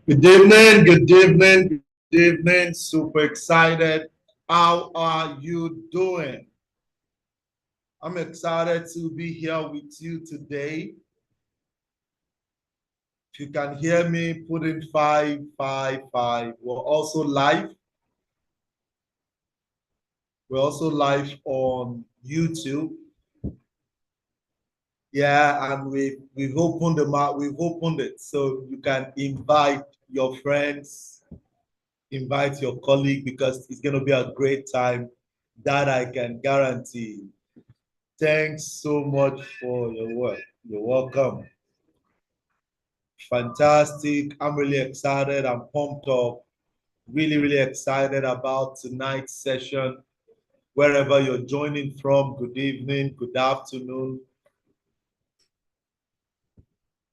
Good evening, good evening, good evening. Super excited. How are you doing? I'm excited to be here with you today. If you can hear me, put in 555. We're also live. We're also live on YouTube. Yeah, and we've opened the map, we've opened it so you can invite your friends, invite your colleague because it's going to be a great time that I can guarantee. Thanks so much for your work. You're welcome. Fantastic. I'm really excited. I'm pumped up. Really, really excited about tonight's session. Wherever you're joining from, good evening, good afternoon.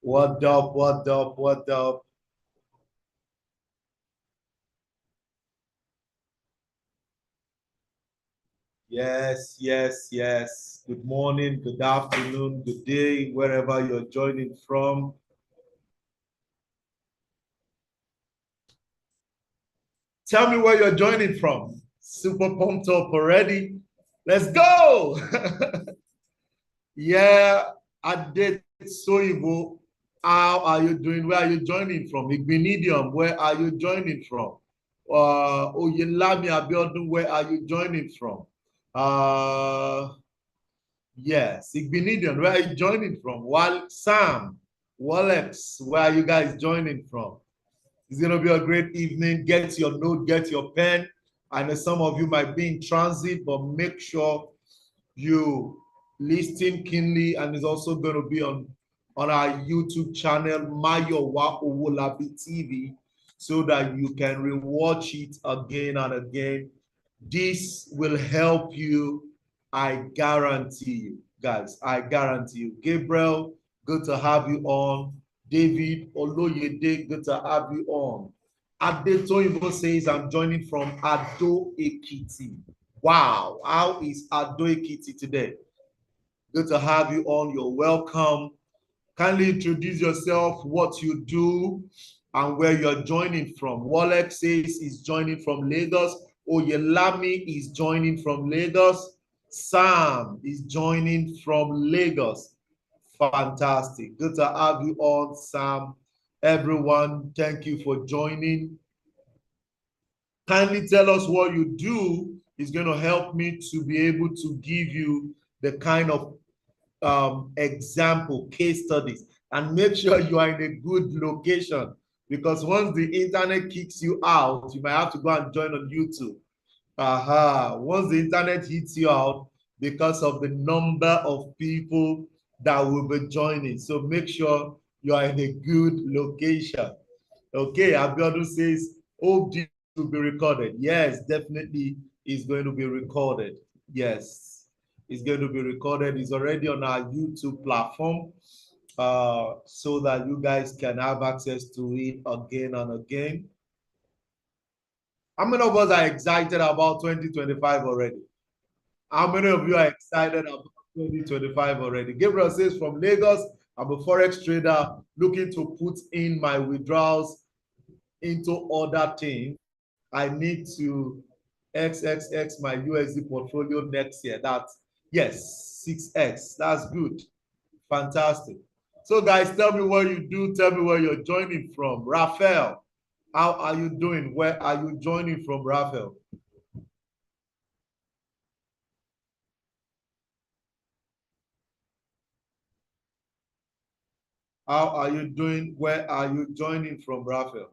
What up, what up, what up? Yes, yes, yes. Good morning, good afternoon, good day, wherever you're joining from. Tell me where you're joining from. Super pumped up already. Let's go. Yeah, I did Soyibo. How are you doing? Where are you joining from? Igbinidium, where are you joining from? Oyelami Abiodun, where are you joining from? Yes, Igbinidium, where are you joining from? While Sam, Walex, where are you guys joining from? It's going to be a great evening. Get your note, get your pen. I know some of you might be in transit, but make sure you listen keenly. And it's also going to be on our YouTube channel, Mayowa Owolabi TV, so that you can rewatch it again and again. This will help you. I guarantee you, guys. I guarantee you. Gabriel, good to have you on. David Oloyede, good to have you on. Adetoyibo says, I'm joining from Ado Ekiti. Wow, how is Ado Ekiti today? Good to have you on. You're welcome. Kindly introduce yourself, what you do, and where you're joining from. Walex says he's joining from Lagos. Oyelami is joining from Lagos. Sam is joining from Lagos. Fantastic. Good to have you on, Sam. Everyone, thank you for joining. Kindly tell us what you do. Is going to help me to be able to give you the kind of example, case studies, and make sure you are in a good location because once the internet kicks you out, you might have to go and join on YouTube. Aha, once the internet hits you out because of the number of people that will be joining. So make sure you are in a good location. Okay, Abiodun says, hope this will be recorded. Yes, definitely is going to be recorded. Yes, it's going to be recorded. It's already on our YouTube platform so that you guys can have access to it again and again. How many of us are excited about 2025 already? How many of you are excited about 2025 already? Gabriel says from Lagos, I'm a forex trader looking to put in my withdrawals into other things. I need to XXX my USD portfolio next year. That's yes, 6X. That's good. Fantastic. So, guys, tell me what you do. Tell me where you're joining from. Raphael, how are you doing? Where are you joining from, Raphael? How are you doing? Where are you joining from, Raphael?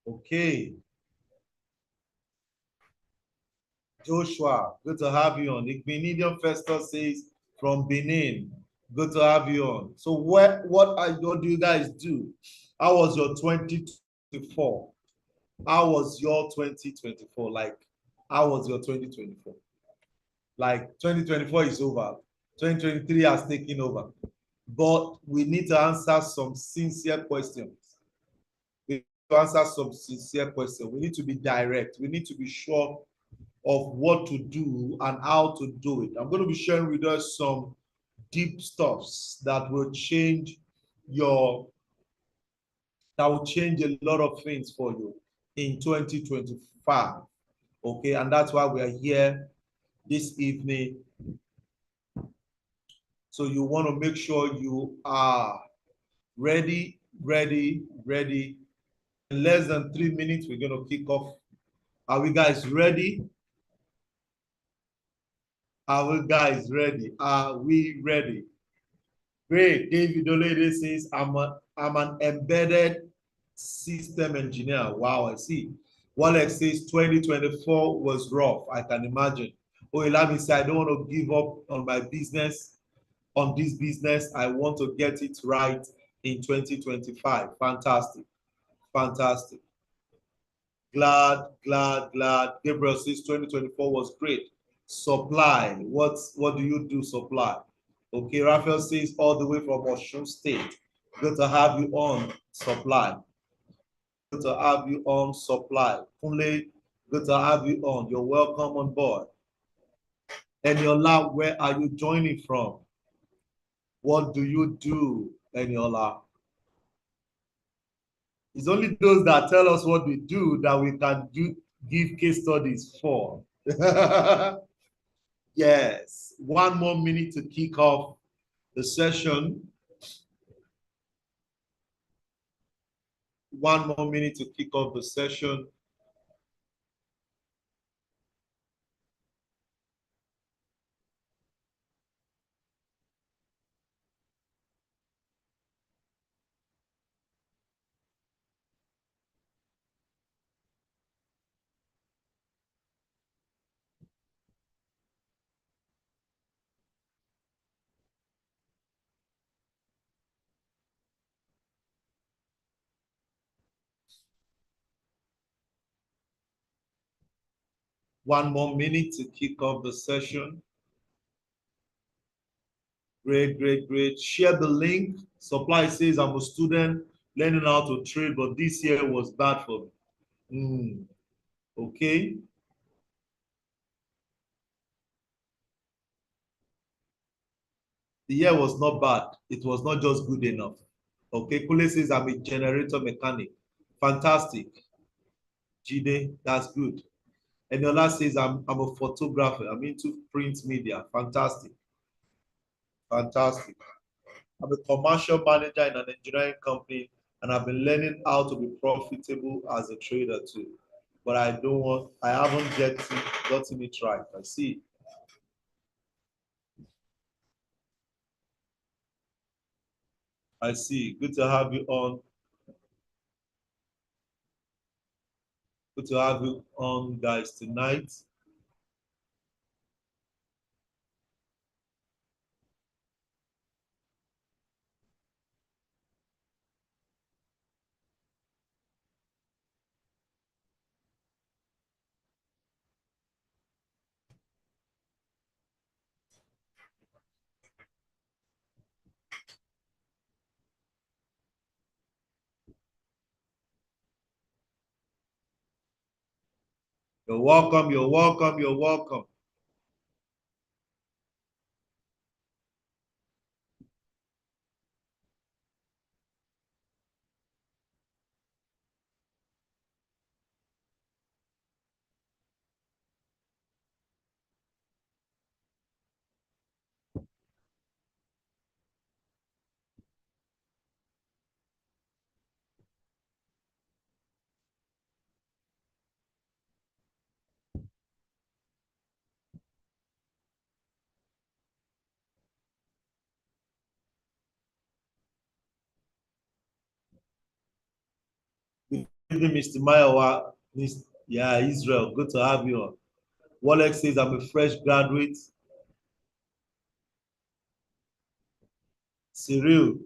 Okay. Joshua, good to have you on. The Benedium Festus says from Benin, good to have you on. So what do you guys do? How was your 2024? How was your 2024? Like, how was your 2024? Like 2024 is over. 2023 has taken over. but we need to answer some sincere questions. We need to answer some sincere questions. We need to be direct. We need to be sure of what to do and how to do it. I'm going to be sharing with us some deep stuffs that will change your that will change a lot of things for you in 2025. Okay, and that's why we are here this evening. So you want to make sure you are ready, ready, ready. In less than 3 minutes, we're going to kick off. Are we guys ready? Are we guys ready? Are we ready? Great. David Olede says, I'm an embedded system engineer. Wow, I see. Walex says 2024 was rough. I can imagine. Owolabi says, I don't want to give up on my business, on this business. I want to get it right in 2025. Fantastic. Fantastic. Glad. Gabriel says 2024 was great. Supply. What do you do, supply? Okay, Raphael says all the way from Osun State. Good to have you on, supply. Good to have you on, supply. Kunle, good to have you on. You're welcome on board. Eniola, where are you joining from? What do you do, Eniola? It's only those that tell us what we do that we can give case studies for. Yes, 1 more minute to kick off the session. 1 more minute to kick off the session. One more minute to kick off the session. Great. Share the link. Supply says I'm a student learning how to trade, but this year was bad for me. Okay. The year was not bad. It was not just good enough. Okay. Kule says I'm a generator mechanic. Fantastic. Jide, that's good. Eniola says I'm a photographer. I'm into print media. Fantastic. Fantastic. I'm a commercial manager in an engineering company, and I've been learning how to be profitable as a trader too. But I haven't gotten it right. I see. I see. Good to have you on. Good to have you on, guys, tonight. You're welcome. You're welcome. You're welcome. Good evening, Mr. Mayowa. Yeah, Israel. Good to have you on. Walex says I'm a fresh graduate. Cyril,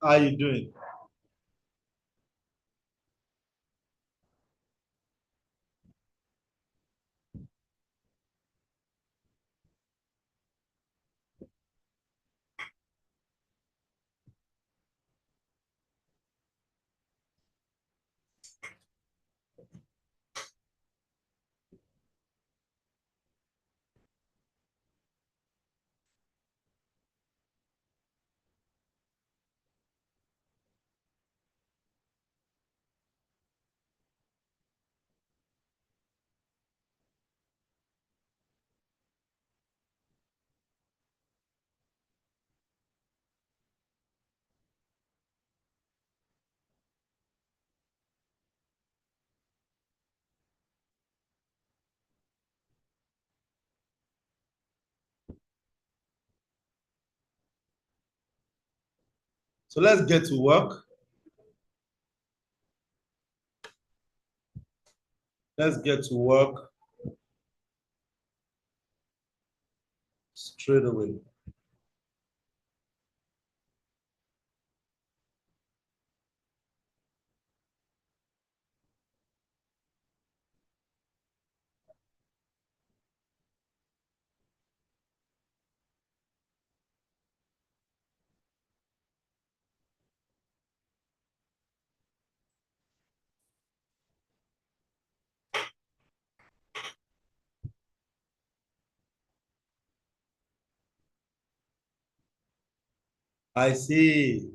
how you doing? So let's get to work. Let's get to work straight away. I see.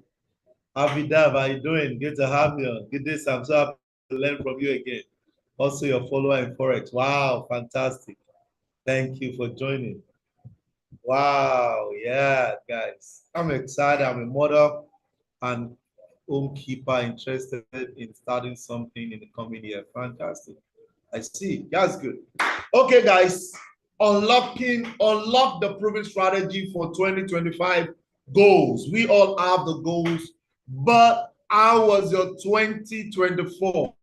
Avidab, how you doing? Good to have you. Good day, Sam. So happy to learn from you again. Also, your follower in Forex. Wow, fantastic. Thank you for joining. Wow, yeah, guys. I'm excited. I'm a mother and homekeeper interested in starting something in the coming year. Fantastic. I see. That's good. Okay, guys. Unlock the proven strategy for 2025 goals. We all have the goals, but how was your 2024?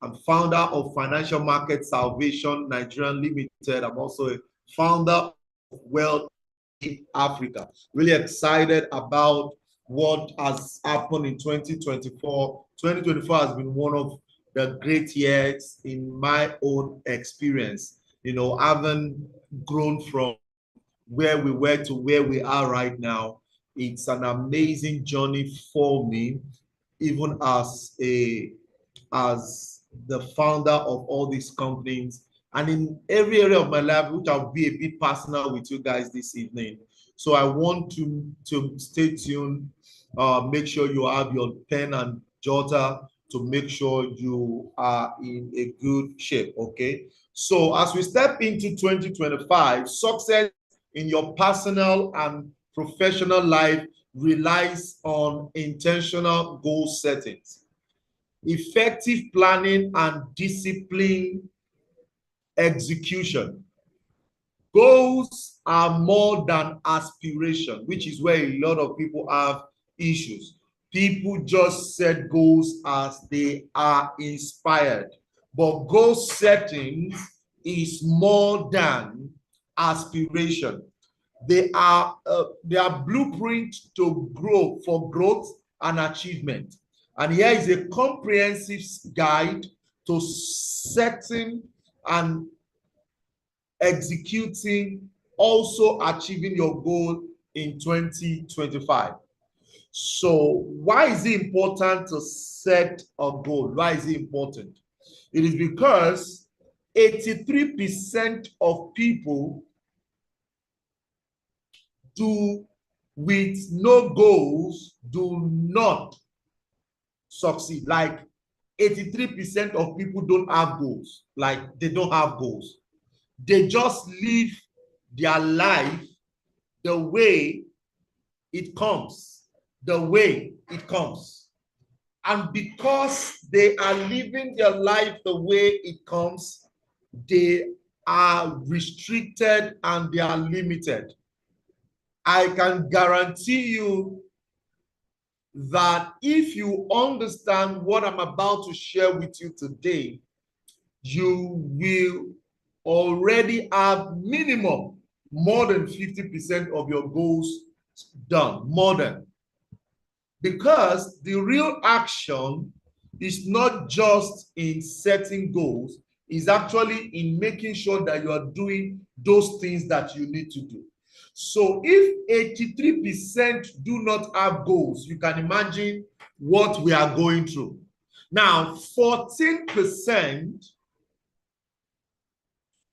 I'm founder of Financial Market Salvation Nigeria Limited. I'm also a founder of Wealth in Africa. Really excited about what has happened in 2024. 2024 has been one of the great years in my own experience. You know, having grown from where we were to where we are right now, it's an amazing journey for me, even as the founder of all these companies and in every area of my life, which I'll be a bit personal with you guys this evening. So I want to stay tuned. Make sure you have your pen and jotter to make sure you are in a good shape. Okay. So as we step into 2025, success in your personal and professional life relies on intentional goal settings, effective planning, and discipline execution. Goals are more than aspiration, which is where a lot of people have issues. People just set goals as they are inspired, but goal setting is more than aspiration. They are blueprint to grow for growth and achievement. And here is a comprehensive guide to setting and executing, also achieving your goal in 2025. So why is it important to set a goal? Why is it important? It is because 83% of people do with no goals do not succeed. Like 83% of people don't have goals. Like they don't have goals. They just live their life the way it comes, the way it comes. And because they are living their life the way it comes, they are restricted and they are limited. I can guarantee you that if you understand what I'm about to share with you today, you will already have minimum more than 50% of your goals done, more than. Because the real action is not just in setting goals, is actually in making sure that you are doing those things that you need to do. So if 83% do not have goals, you can imagine what we are going through. Now, 14%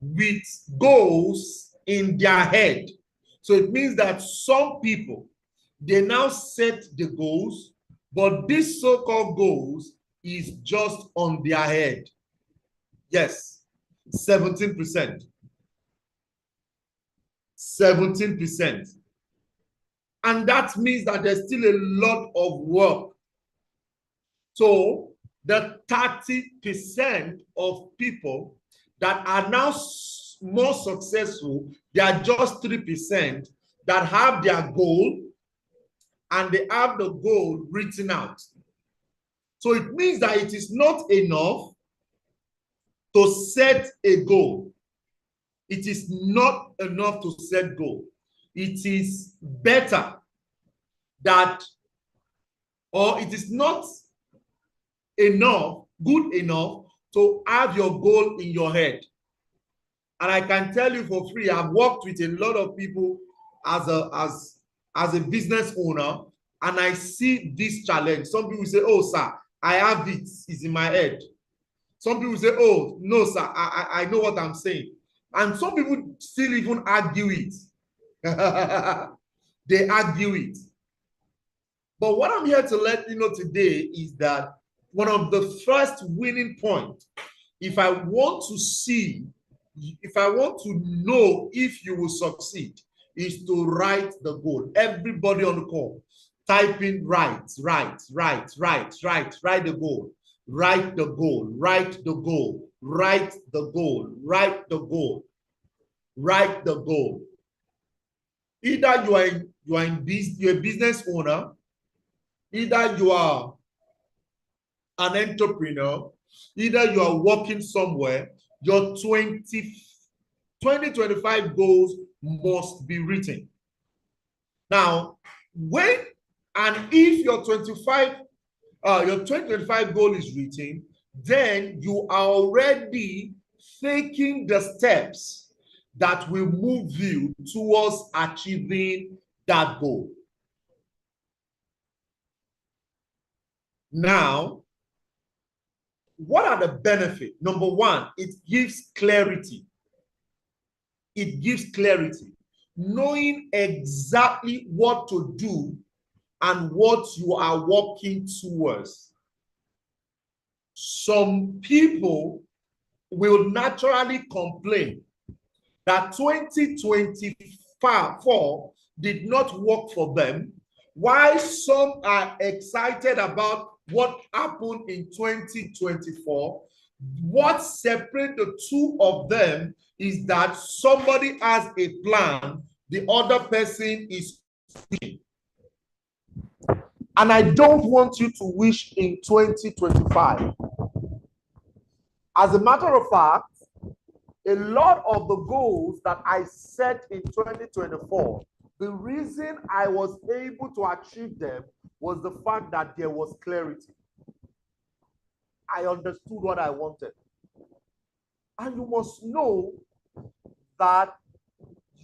with goals in their head. So it means that some people, they now set the goals, but this so-called goals is just on their head. Yes, 17%. 17%. And that means that there's still a lot of work. So the 30% of people that are now more successful. They are just 3% that have their goal and they have the goal written out. So it means that it is not enough to set a goal. It is not enough to set goal. It is better that, or it is not enough, good enough to have your goal in your head. And I can tell you for free, I've worked with a lot of people as a business owner, and I see this challenge. Some people say, oh, sir, I have it, it's in my head. Some people say, oh, no, sir, I know what I'm saying. And some people still even argue it. They argue it. But what I'm here to let you know today is that one of the first winning points, if I want to see, if I want to know if you will succeed, is to write the goal. Everybody on the call, type in write the goal. Write the goal, write the goal, write the goal, write the goal, write the goal. Either you're a business owner, either you are an entrepreneur, either you are working somewhere, your 2025 goals must be written. Now, when and if your 2025 goal is written, then you are already taking the steps that will move you towards achieving that goal. Now, what are the benefits? Number one, it gives clarity. It gives clarity. Knowing exactly what to do and what you are working towards. Some people will naturally complain that 2024 did not work for them, while some are excited about what happened in 2024. What separates the two of them is that somebody has a plan, the other person is wishing. And I don't want you to wish in 2025. As a matter of fact, a lot of the goals that I set in 2024, the reason I was able to achieve them was the fact that there was clarity. I understood what I wanted. And you must know that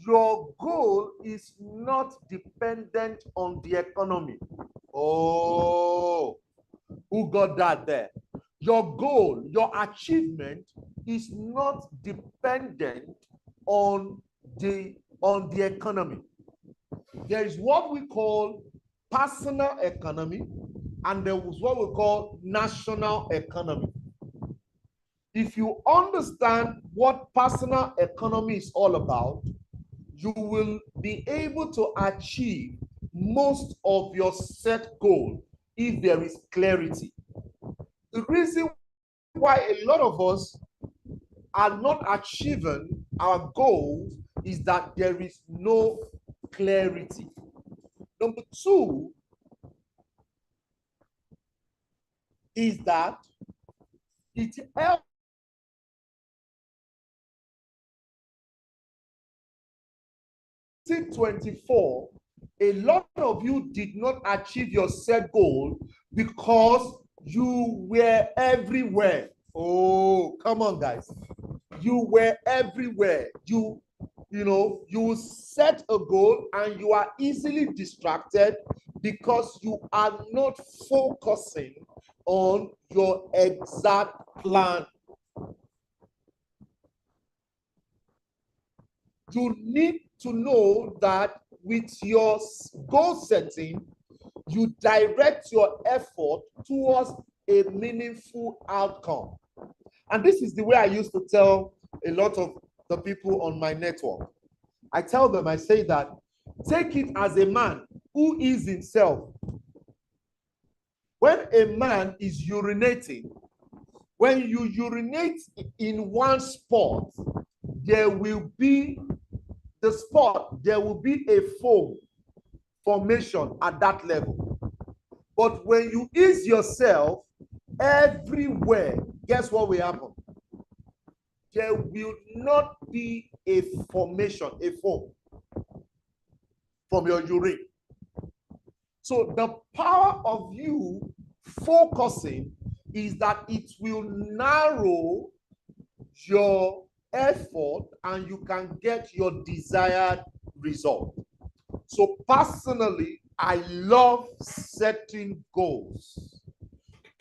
your goal is not dependent on the economy. Oh, who got that there? Your goal, your achievement is not dependent on the economy. There is what we call personal economy, and there is what we call national economy. If you understand what personal economy is all about, you will be able to achieve most of your set goal if there is clarity. The reason why a lot of us are not achieving our goals is that there is no clarity. Number two is that it helps 2024, a lot of you did not achieve your set goal because you were everywhere. Oh, come on, guys. You were everywhere. You set a goal and you are easily distracted because you are not focusing on your exact plan. You need to know that with your goal setting, you direct your effort towards a meaningful outcome. And this is the way I used to tell a lot of the people on my network. I tell them, I say that, take it as a man who is himself. When a man is urinating, When you urinate in one spot, there will be a foam formation at that level. But when you ease yourself everywhere, guess what will happen? There will not be a formation, a foam from your urine. So the power of you focusing is that it will narrow your effort and you can get your desired result. So personally, I love setting goals.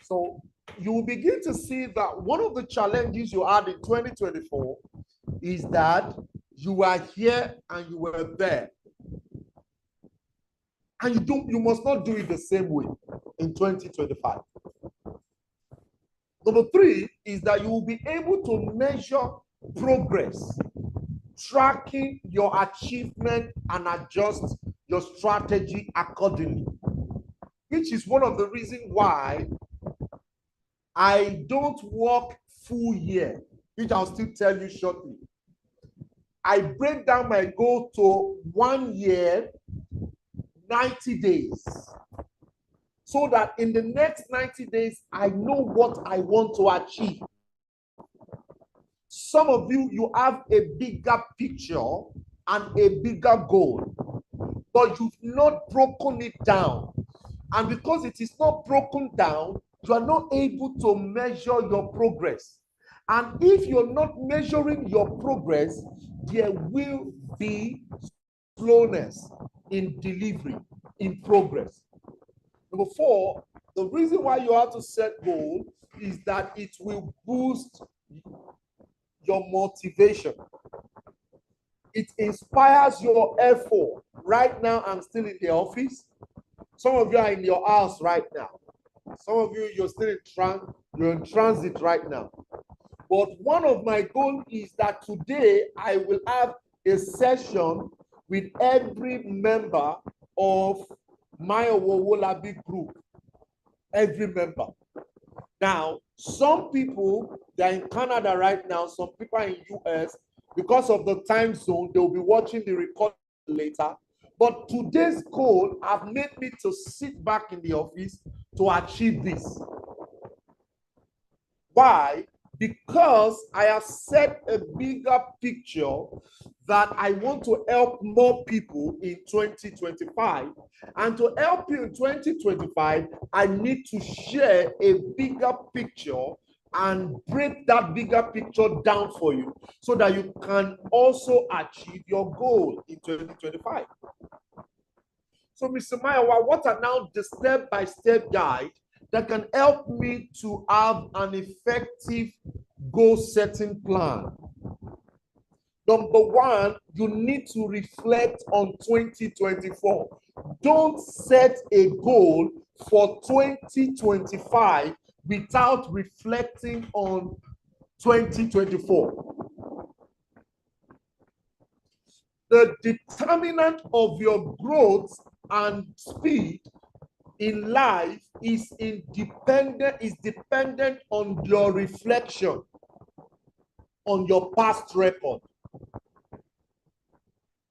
So you will begin to see that one of the challenges you had in 2024 is that you were here and you were there. And you must not do it the same way in 2025. Number 3 is that you will be able to measure progress, tracking your achievement and adjust your strategy accordingly, which is one of the reasons why I don't work full year, which I'll still tell you shortly. I break down my goal to 1 year, 90 days, so that in the next 90 days, I know what I want to achieve. Some of you, you have a bigger picture and a bigger goal, but you've not broken it down. And because it is not broken down, you are not able to measure your progress. And if you're not measuring your progress, there will be slowness in delivery, in progress. Number 4, the reason why you have to set goals is that it will boost your motivation. It inspires your effort. Right now, I'm still in the office. Some of you are in your house right now. Some of you, you're still you're in transit right now. But one of my goals is that today I will have a session with every member of Mayowa Owolabi group. Every member. Now, some people, they're in Canada right now, some people are in US. Because of the time zone, they'll be watching the recording later. But today's goal have made me to sit back in the office to achieve this. Why? Because I have set a bigger picture that I want to help more people in 2025. And to help you in 2025, I need to share a bigger picture and break that bigger picture down for you so that you can also achieve your goal in 2025. So, Mr. Mayowa, what are now the step-by-step guide that can help me to have an effective goal-setting plan? Number 1, you need to reflect on 2024. Don't set a goal for 2025 without reflecting on 2024. The determinant of your growth and speed in life is dependent on your reflection on your past record.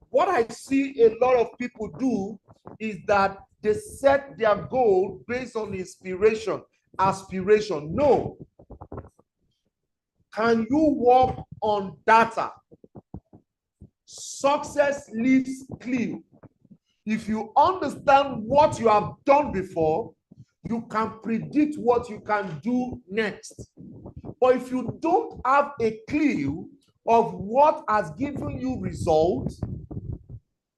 What I see a lot of people do is that they set their goal based on inspiration, aspiration. No. Can you work on data? Success leaves clue. If you understand what you have done before, you can predict what you can do next. But if you don't have a clue of what has given you results,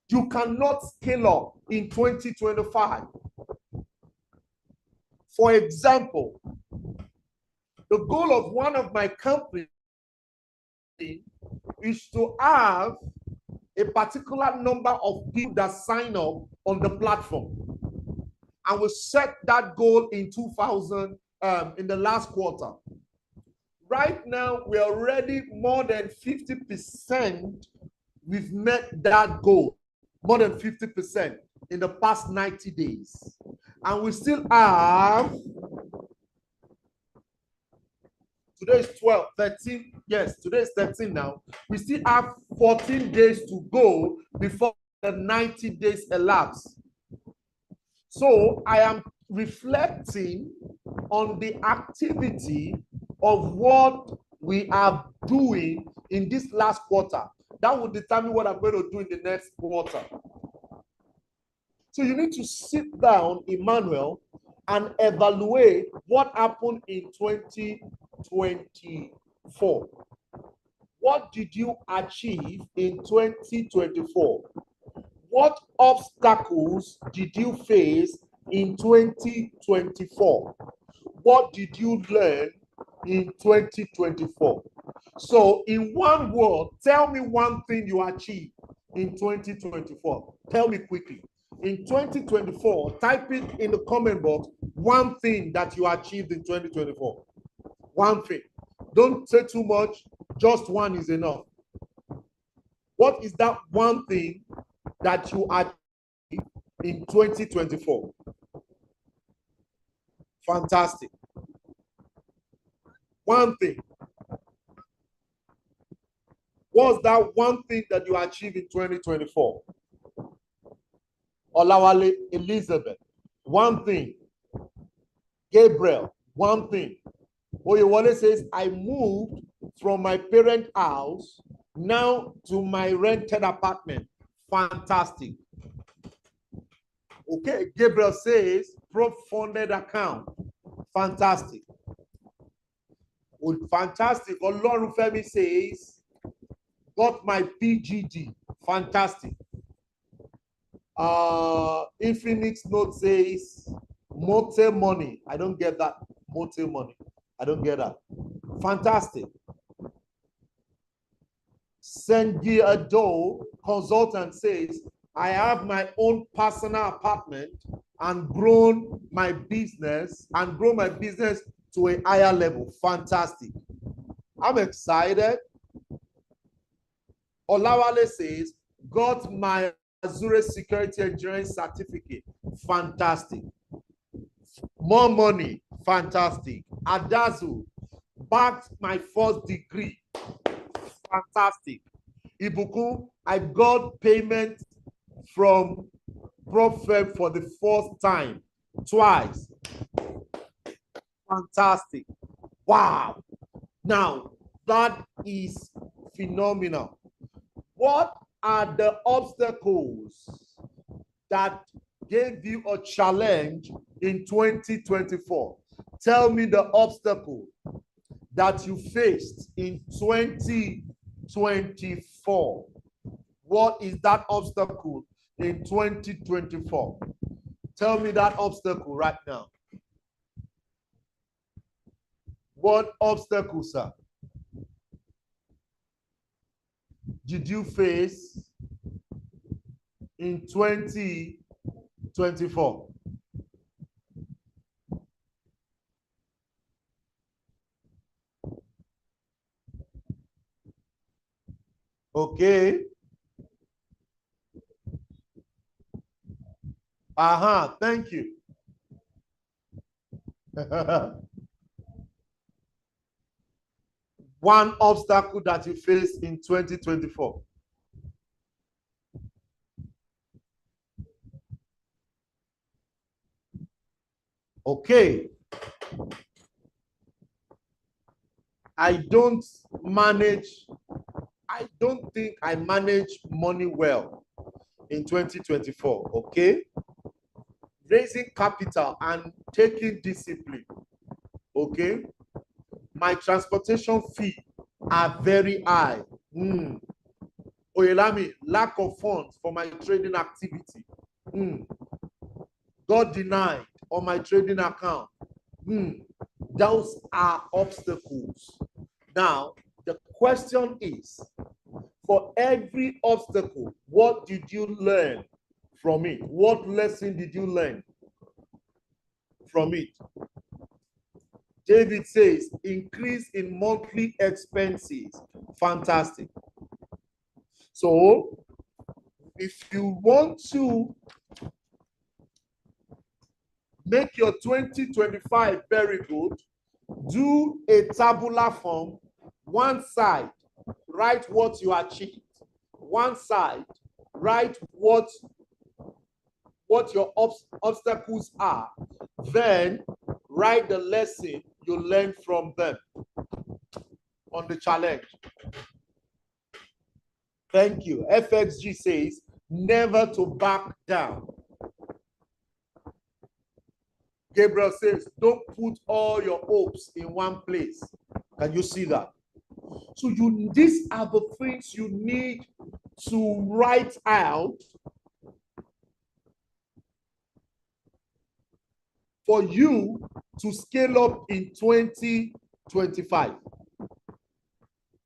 you cannot scale up in 2025. For example, the goal of one of my companies is to have a particular number of people that sign up on the platform. And we set that goal in in the last quarter. Right now, we're already more than 50%. We've met that goal, more than 50% in the past 90 days. And we still have Today is 12, 13. Yes, today is 13 now. We still have 14 days to go before the 90 days elapse. So I am reflecting on the activity of what we are doing in this last quarter. That will determine what I'm going to do in the next quarter. So you need to sit down, Emmanuel, and evaluate what happened in 2024. What did you achieve in 2024? What obstacles did you face in 2024? What did you learn in 2024? So in one word, tell me one thing you achieved in 2024. Tell me quickly. In 2024, type it in the comment box, one thing that you achieved in 2024. One thing. Don't say too much, just one is enough. What is that one thing that you achieved in 2024? Fantastic. One thing. What's that one thing that you achieved in 2024? Olawale Elizabeth, one thing. Gabriel, one thing. Oyewole says, I moved from my parent house now to my rented apartment. Fantastic. Okay, Gabriel says, pro-funded account. Fantastic. Well, fantastic. Olorunfemi says, got my PGD. Fantastic. Infinix Note says, motel money. I don't get that. Motel money. I don't get that. Fantastic. Sengi Ado, consultant, says, I have my own personal apartment and grown my business to a higher level. Fantastic. I'm excited. Olawale says, got my Azure Security Engineering certificate. Fantastic. More money. Fantastic. Adazu, backed my first degree. Fantastic. Ibuku, I got payment from Prophet for the first time, twice. Fantastic. Wow. Now, that is phenomenal. What are the obstacles that gave you a challenge in 2024? Tell me the obstacle that you faced in 2024. What is that obstacle in 2024? Tell me that obstacle right now. What obstacle, sir, did you face in 2024? Okay. Thank you. One obstacle that you faced in 2024. Okay. I don't think I manage money well in 2024. Okay. Raising capital and taking discipline. Okay. My transportation fee are very high. Oyelami, lack of funds for my trading activity. God denied on my trading account. Those are obstacles. Now, the question is, for every obstacle, what did you learn from it? What lesson did you learn from it? David says, increase in monthly expenses. Fantastic. So, if you want to make your 2025 very good, Do a tabular form. One side, write what you achieved. One side, write what your obstacles are. Then write the lesson you learned from them on the challenge. Thank you. FXG says, never to back down. Gabriel says, don't put all your hopes in one place. Can you see that? So these are the things you need to write out for you to scale up in 2025.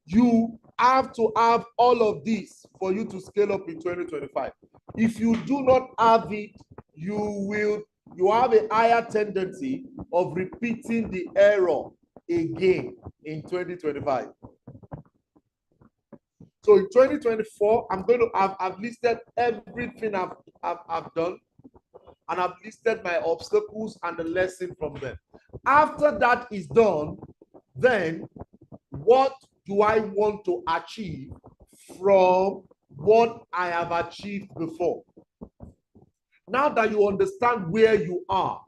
You have to have all of this for you to scale up in 2025. If you do not have it, you have a higher tendency of repeating the error again in 2025. So in 2024, I'm going to I've listed everything I've done, and I've listed my obstacles and the lesson from them. After that is done, then what do I want to achieve from what I have achieved before? Now that you understand where you are,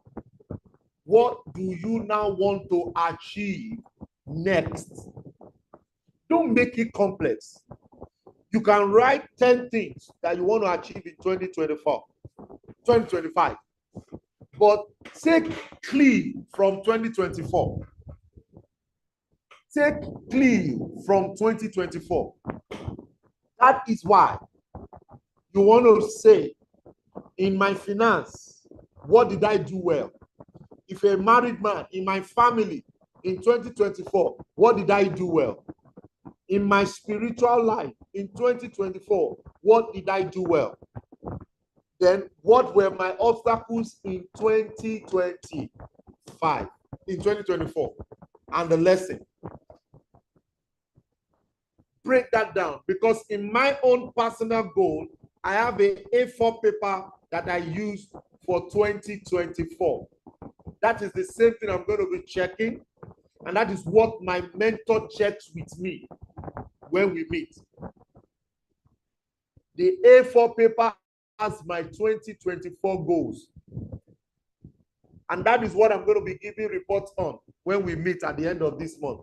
what do you now want to achieve next? Don't make it complex. You can write 10 things that you want to achieve in 2025, but take clue from 2024. Take clue from 2024. That is why you want to say, in my finance, what did I do well? If you're a married man, in my family, in 2024, what did I do well? In my spiritual life, in 2024, what did I do well? Then what were my obstacles in 2025, in 2024, and the lesson? Break that down, because in my own personal goal, I have a A4 paper that I use for 2024. That is the same thing I'm going to be checking, and that is what my mentor checks with me when we meet. The A4 paper has my 2024 goals, and that is what I'm going to be giving reports on when we meet at the end of this month,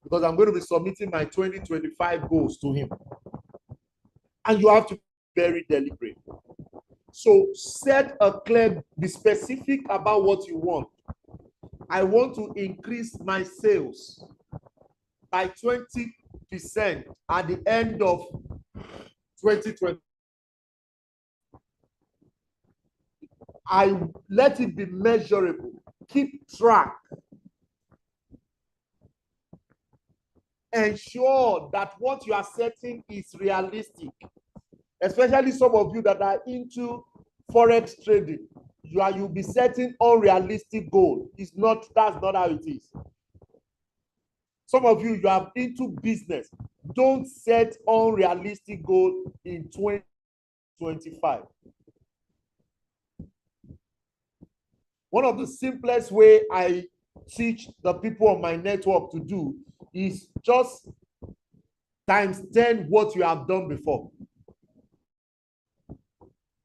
because I'm going to be submitting my 2025 goals to him. And you have to be very deliberate. So set a clear, be specific about what you want. I want to increase my sales by 20% at the end of 2020. I let it be measurable. Keep track. Ensure that what you are setting is realistic. Especially some of you that are into forex trading, you'll be setting unrealistic goals. That's not how it is. Some of you are into business. Don't set unrealistic goals in 2025. One of the simplest way I teach the people on my network to do is just times 10 what you have done before.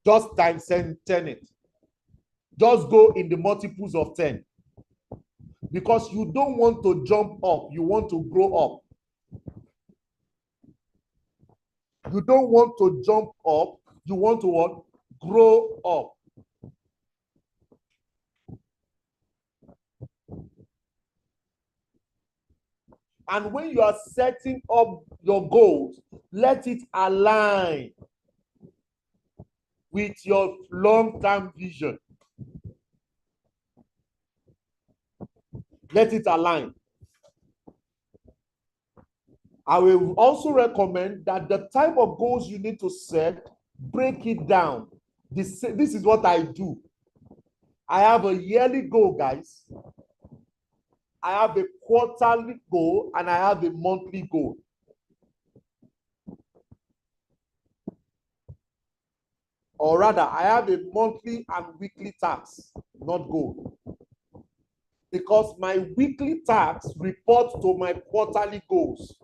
Just times 10 it. Just go in the multiples of 10. Because you don't want to jump up, you want to grow up. You don't want to jump up, you want to what? Grow up. And when you are setting up your goals, let it align with your long-term vision. Let it align. I will also recommend that the type of goals you need to set, break it down. This is what I do. I have a yearly goal, guys. I have a quarterly goal, and I have a monthly goal. Or rather, I have a monthly and weekly task, not goal. because my weekly tasks report to my quarterly goals.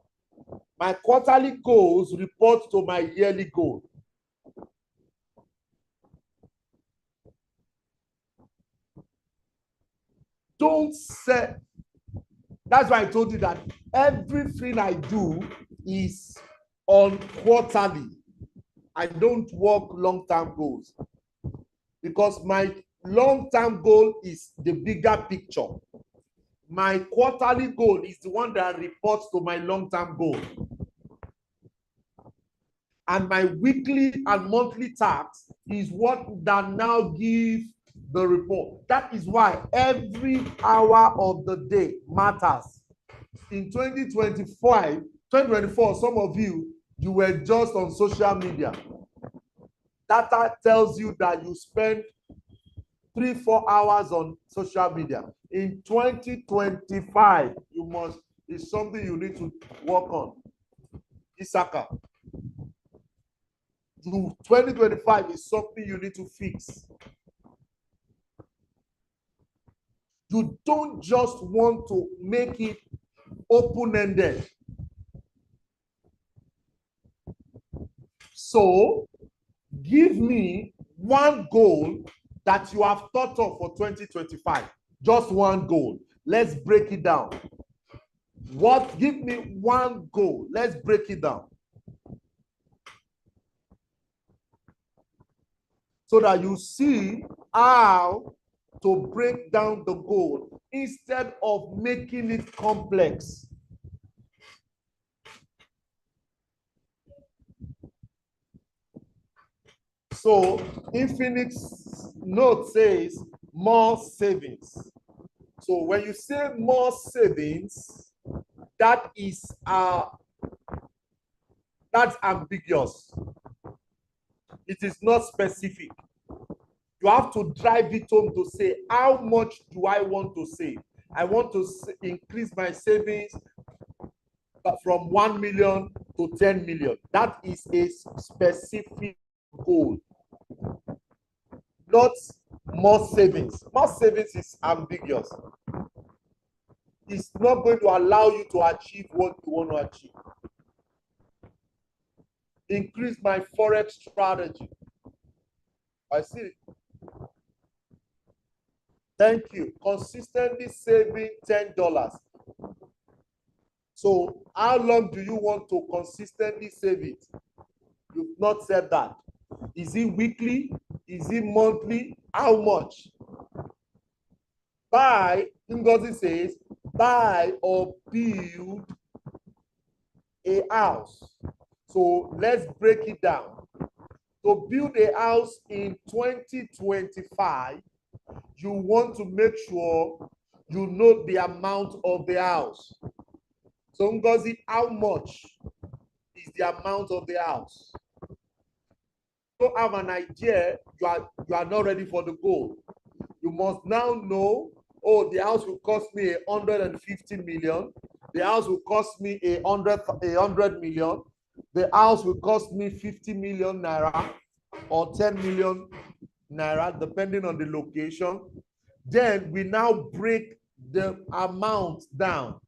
My quarterly goals report to my yearly goal. Don't set. That's why I told you that everything I do is on quarterly. I don't work long-term goals because my long-term goal is the bigger picture. My quarterly goal is the one that reports to my long-term goal. And my weekly and monthly tasks is what that now give the report. That is why every hour of the day matters. In 2024, some of you were just on social media. Data tells you that you spend 3-4 hours on social media. In 2025, it's something you need to work on. Isaka. 2025 is something you need to fix. You don't just want to make it open-ended. So, give me one goal that you have thought of for 2025. Just one goal. Let's break it down. Give me one goal. Let's break it down. So that you see how to break down the goal instead of making it complex. So Infinite's note says more savings. So when you say more savings, that is that's ambiguous. It is not specific. You have to drive it home to say, how much do I want to save? I want to increase my savings from 1 million to 10 million. That is a specific goal, not more savings. More savings is ambiguous. It's not going to allow you to achieve what you want to achieve. Increase my forex strategy. I see it. Thank you. Consistently saving $10. So how long do you want to consistently save it? You've not said that. Is it weekly? Is it monthly? How much? Buy, Ngozi says, buy or build a house. So let's break it down. To build a house in 2025, you want to make sure you know the amount of the house. So Ngozi, how much is the amount of the house? You don't have an idea, you are not ready for the goal. You must now know, oh, the house will cost me 150 million. The house will cost me 100 million. The house will cost me 50 million naira or 10 million naira, depending on the location. Then we now break the amount down.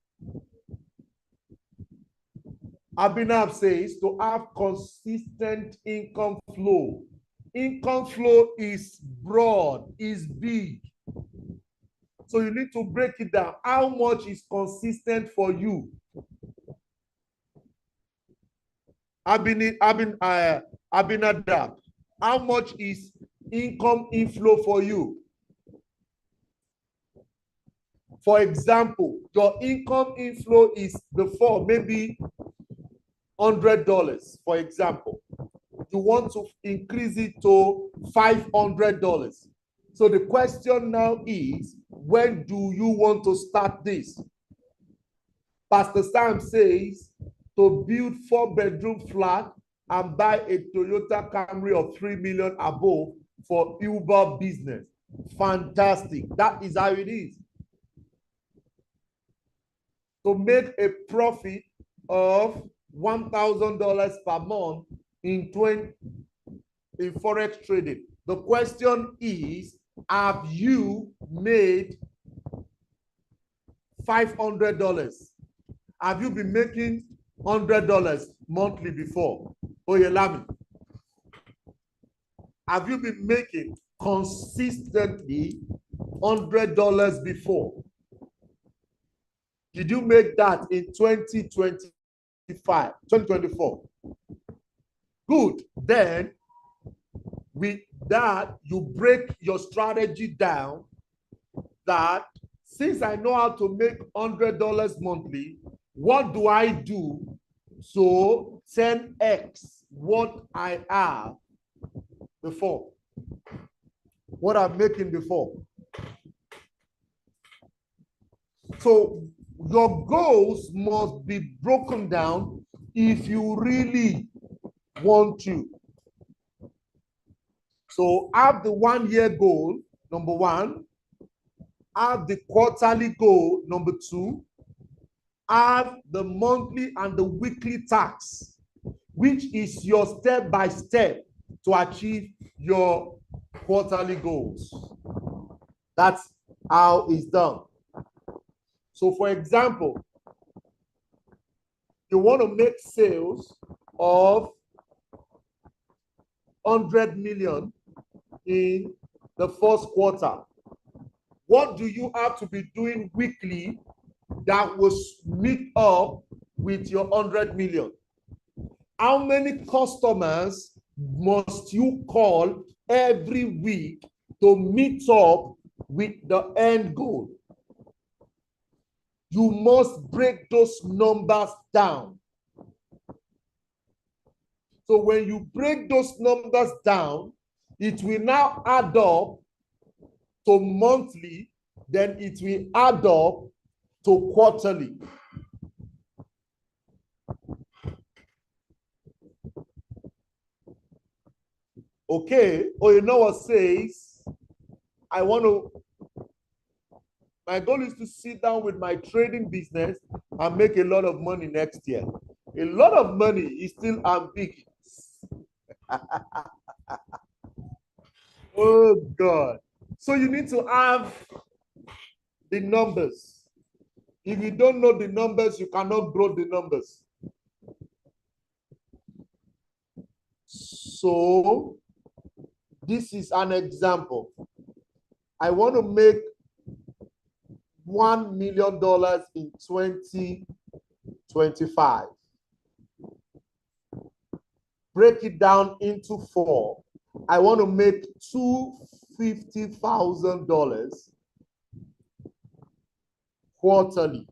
Abhinav says to have consistent income flow. Income flow is broad, is big. So you need to break it down. How much is consistent for you? Abinadab, how much is income inflow for you? For example, your income inflow is before maybe $100, for example. You want to increase it to $500. So the question now is, when do you want to start this? Pastor Sam says to build 4-bedroom flat and buy a Toyota Camry of 3 million above for Uber business. Fantastic. That is how it is. To make a profit of $1,000 per month in forex trading. The question is, have you made $500. Have you been making $100 monthly before? Owolabi, have you been making consistently $100 before? Did you make that in 2024? Good. Then with that, you break your strategy down that since I know how to make $100 monthly, what do I do? So 10x what I have before, what I'm making before. So your goals must be broken down if you really want to. So have the 1 year goal, number one. Have the quarterly goal, number two. Have the monthly and the weekly tasks, which is your step by step to achieve your quarterly goals. That's how it's done. So for example, you want to make sales of 100 million in the first quarter. What do you have to be doing weekly that will meet up with your 100 million? How many customers must you call every week to meet up with the end goal? You must break those numbers down. So when you break those numbers down, it will now add up to monthly, then it will add up to quarterly. Okay, Oyenowa says, my goal is to sit down with my trading business and make a lot of money next year. A lot of money is still ambiguous. Oh God. So you need to have the numbers. If you don't know the numbers, you cannot grow the numbers. So this is an example. I want to make $1 million in 2025. Break it down into 4. I want to make $250,000 quarterly.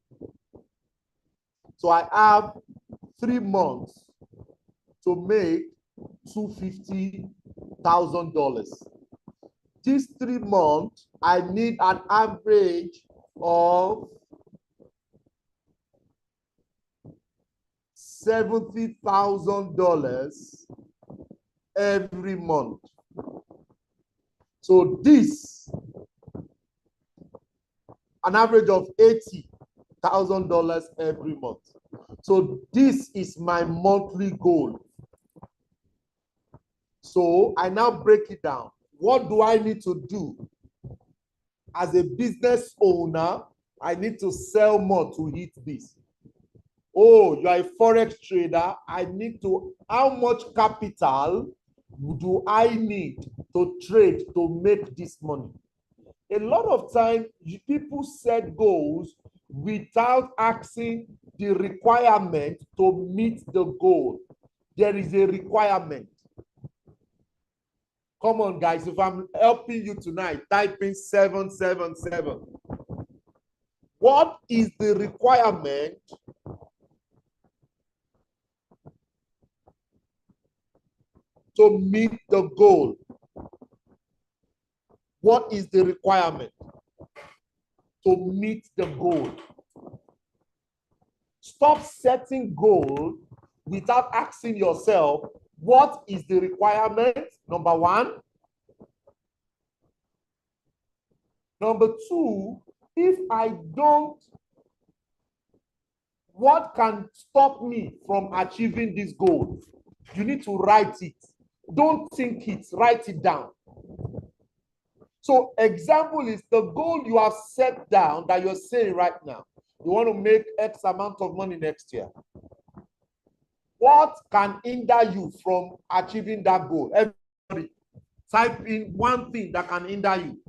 So I have 3 months to make $250,000. These 3 months, I need an average of $70,000 every month. So this, an average of $80,000 every month. So this is my monthly goal. So I now break it down. What do I need to do? As a business owner, I need to sell more to hit this. Oh, you are a forex trader. I need to, how much capital do I need to trade to make this money? A lot of time, people set goals without asking the requirement to meet the goal. There is a requirement. Come on, guys. If I'm helping you tonight, type in 777. What is the requirement to meet the goal? What is the requirement to meet the goal? Stop setting goals without asking yourself, what is the requirement? Number one. Number two, if I don't, what can stop me from achieving this goal? You need to write it. Don't think it, write it down. So example is the goal you have set down that you're saying right now. You want to make X amount of money next year. What can hinder you from achieving that goal? Everybody, type in one thing that can hinder you.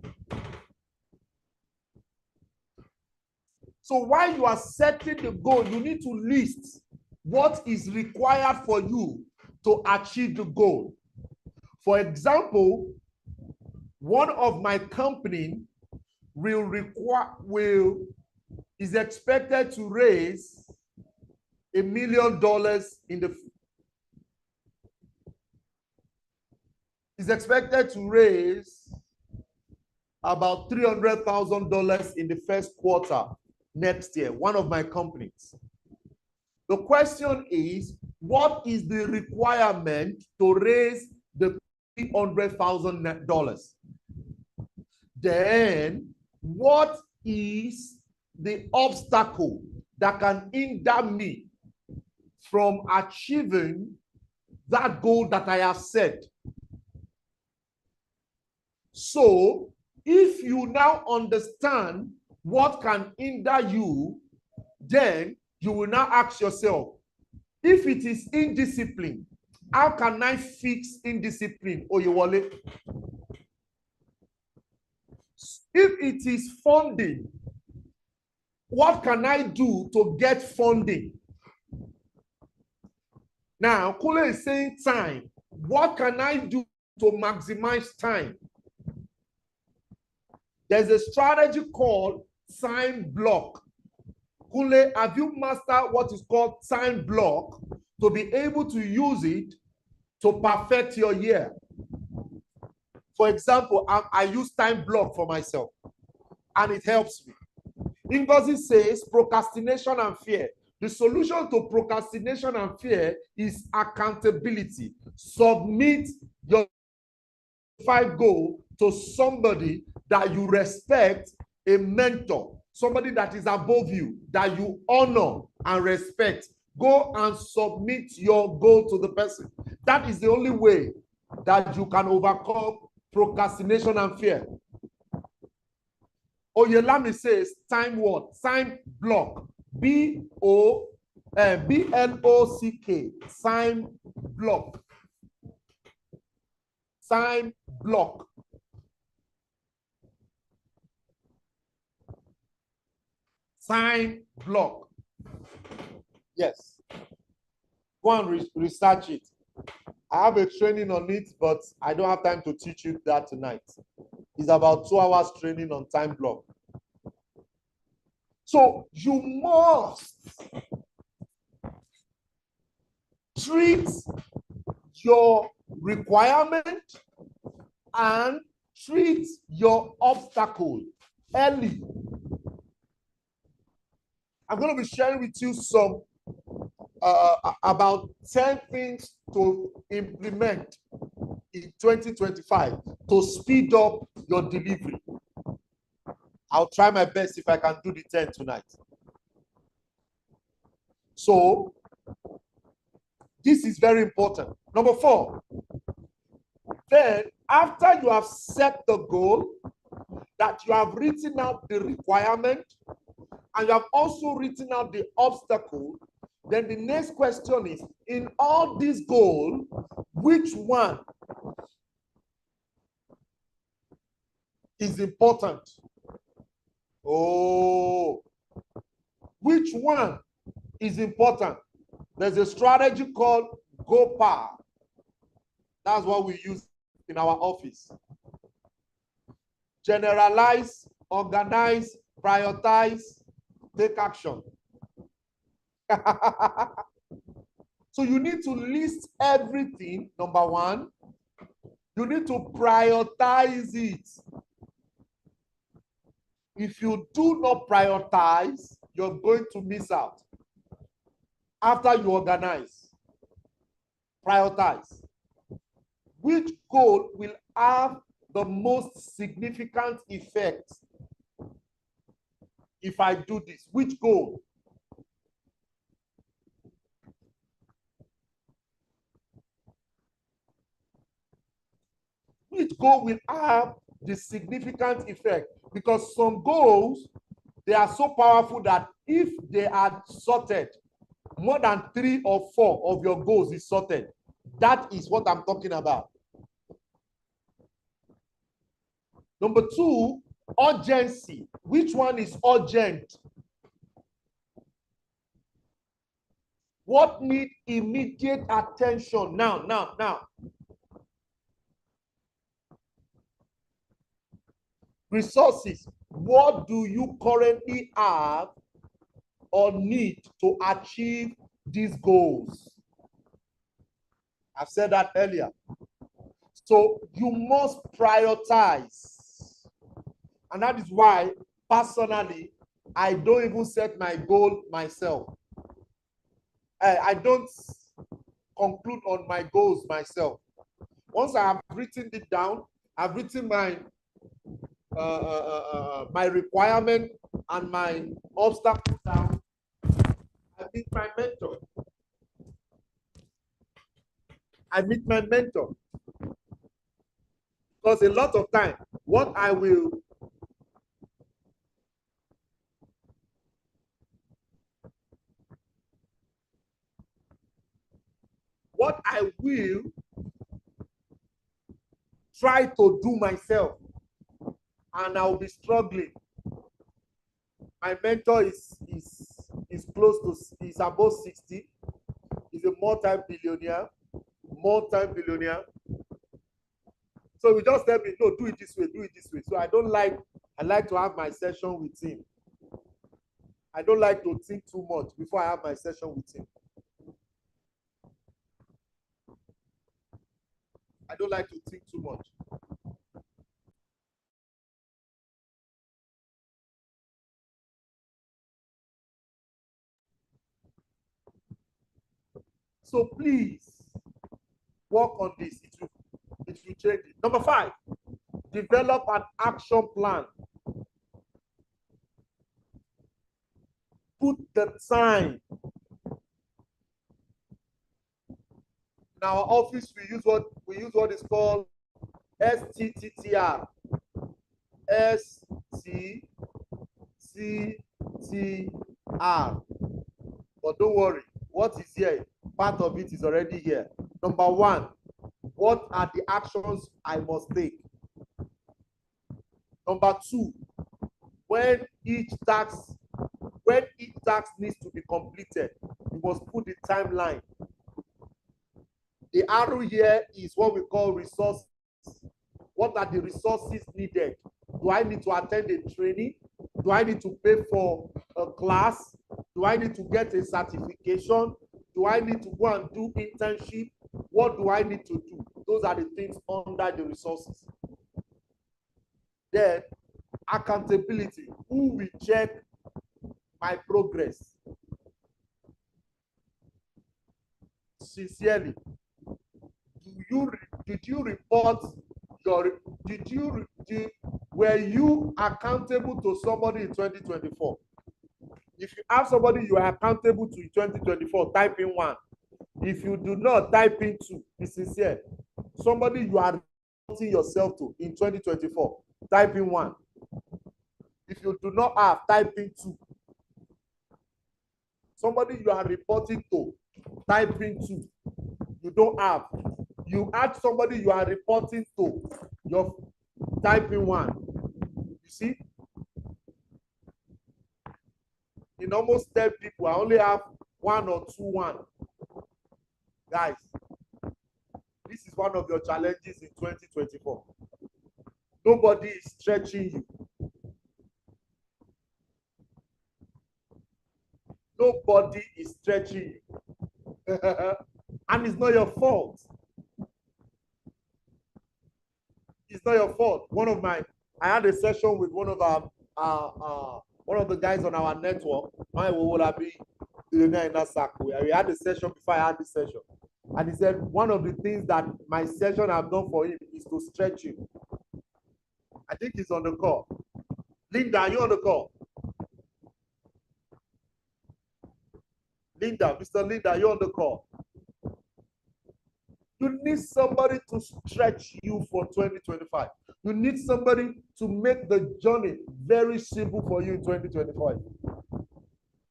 So while you are setting the goal, you need to list what is required for you to achieve the goal. For example, one of my company is expected to raise $1 million in the is expected to raise about $300,000 in the first quarter next year, one of my companies. The question is, what is the requirement to raise the $300,000? Then, what is the obstacle that can hinder me from achieving that goal that I have set? So, if you now understand what can hinder you, then you will now ask yourself, if it is indiscipline, how can I fix indiscipline, Owolabi? If it is funding, what can I do to get funding? Now, Kule is saying time. What can I do to maximize time? There's a strategy called time block. Kule, have you mastered what is called time block to be able to use it to perfect your year? For example, I use time block for myself, and it helps me. Ngozi says procrastination and fear. The solution to procrastination and fear is accountability. Submit your 5 goal to somebody that you respect, a mentor, somebody that is above you, that you honor and respect. Go and submit your goal to the person. That is the only way that you can overcome procrastination and fear. Owolabi says time what? Time block. B-L-O-C-K. Time block. Time block. Time block. Yes. Go and research it. I have a training on it, but I don't have time to teach you that tonight. It's about 2 hours training on time block. So you must treat your requirement and treat your obstacle early. I'm going to be sharing with you some about 10 things to implement in 2025 to speed up your delivery. I'll try my best if I can do the 10 tonight. So, this is very important. Number 4, then after you have set the goal, that you have written out the requirement, and you have also written out the obstacle, then the next question is, in all these goals, which one is important? Oh, which one is important? There's a strategy called GoPar. That's what we use in our office. Generalize, organize, prioritize, take action. So you need to list everything, number 1. You need to prioritize it. If you do not prioritize, you're going to miss out. After you organize, prioritize. Which goal will have the most significant effect if I do this? Which goal? Which goal will have the significant effect? Because some goals, they are so powerful that if they are sorted, more than 3 or 4 of your goals is sorted. That is what I'm talking about. Number 2, urgency. Which one is urgent? What need immediate attention now? Resources. What do you currently have or need to achieve these goals? I've said that earlier. So you must prioritize. And that is why, personally, I don't even set my goal myself. I don't conclude on my goals myself. Once I have written it down, I've written my my requirement and my obstacle down. I meet my mentor. Because a lot of time, what I will try to do myself, and I'll be struggling. My mentor is close to, is above 60. He's a multi-billionaire. So he just tell me, no, do it this way. So I like to have my session with him. I don't like to think too much before I have my session with him. I don't like to think too much. So please work on this. It will change it. Number 5, develop an action plan. Put the time. In our office, we use what is called STTTR. STTR. But don't worry, what is here? Part of it is already here. Number 1, what are the actions I must take? Number 2, when each task needs to be completed, you must put the timeline. The arrow here is what we call resources. What are the resources needed? Do I need to attend a training? Do I need to pay for a class? Do I need to get a certification? Do I need to go and do internship? What do I need to do? Those are the things under the resources. Then, accountability. Who will check my progress? Sincerely, were you accountable to somebody in 2024? If you have somebody you are accountable to in 2024, type in 1. If you do not, type in 2. Be sincere. Somebody you are reporting yourself to in 2024, type in 1. If you do not have, type in 2. Somebody you are reporting to, type in 2. You don't have. You add somebody you are reporting to, your type in 1. You see? In almost 10 people, I only have 1 or 2 1. Guys, this is one of your challenges in 2024. Nobody is stretching you. Nobody is stretching you. And it's not your fault. It's not your fault. I had a session with one of the guys on our network, Owolabi, in that circle. We had a session before I had this session. And he said, one of the things that my session have done for him is to stretch him. I think he's on the call. Linda, are you on the call? Mr. Linda, you're on the call. You need somebody to stretch you for 2025. You need somebody to make the journey very simple for you in 2025.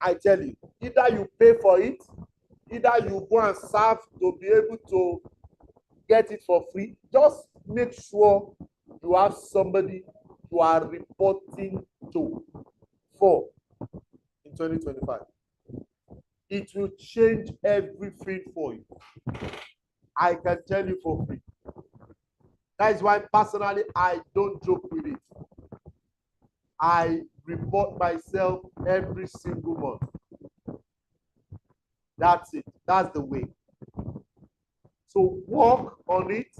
I tell you, either you pay for it, either you go and serve to be able to get it for free. Just make sure you have somebody you are reporting to for in 2025. It will change everything for you. I can tell you for free. That is why personally I don't joke with it. I report myself every single month. That's it. That's the way. So work on it,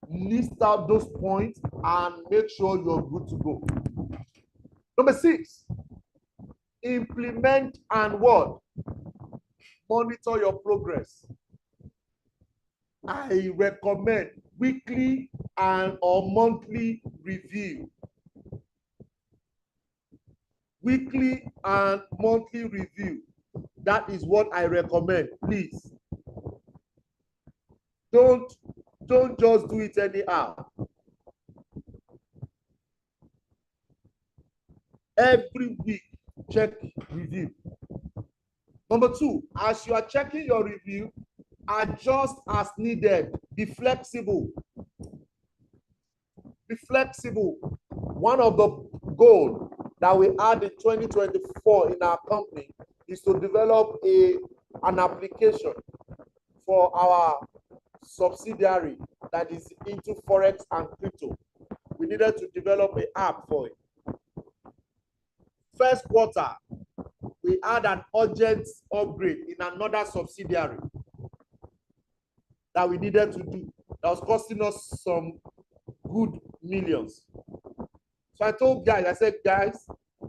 list out those points, and make sure you're good to go. Number 6, implement and what? Monitor your progress. I recommend weekly and or monthly review. Weekly and monthly review. That is what I recommend. Please. Don't just do it anyhow. Every week, check review. Number 2, as you are checking your review, adjust as needed. Be flexible. Be flexible. One of the goals that we had in 2024 in our company is to develop an application for our subsidiary that is into Forex and crypto. We needed to develop an app for it. First quarter, we had an urgent upgrade in another subsidiary that we needed to do. That was costing us some good millions. So I told guys, I said, guys,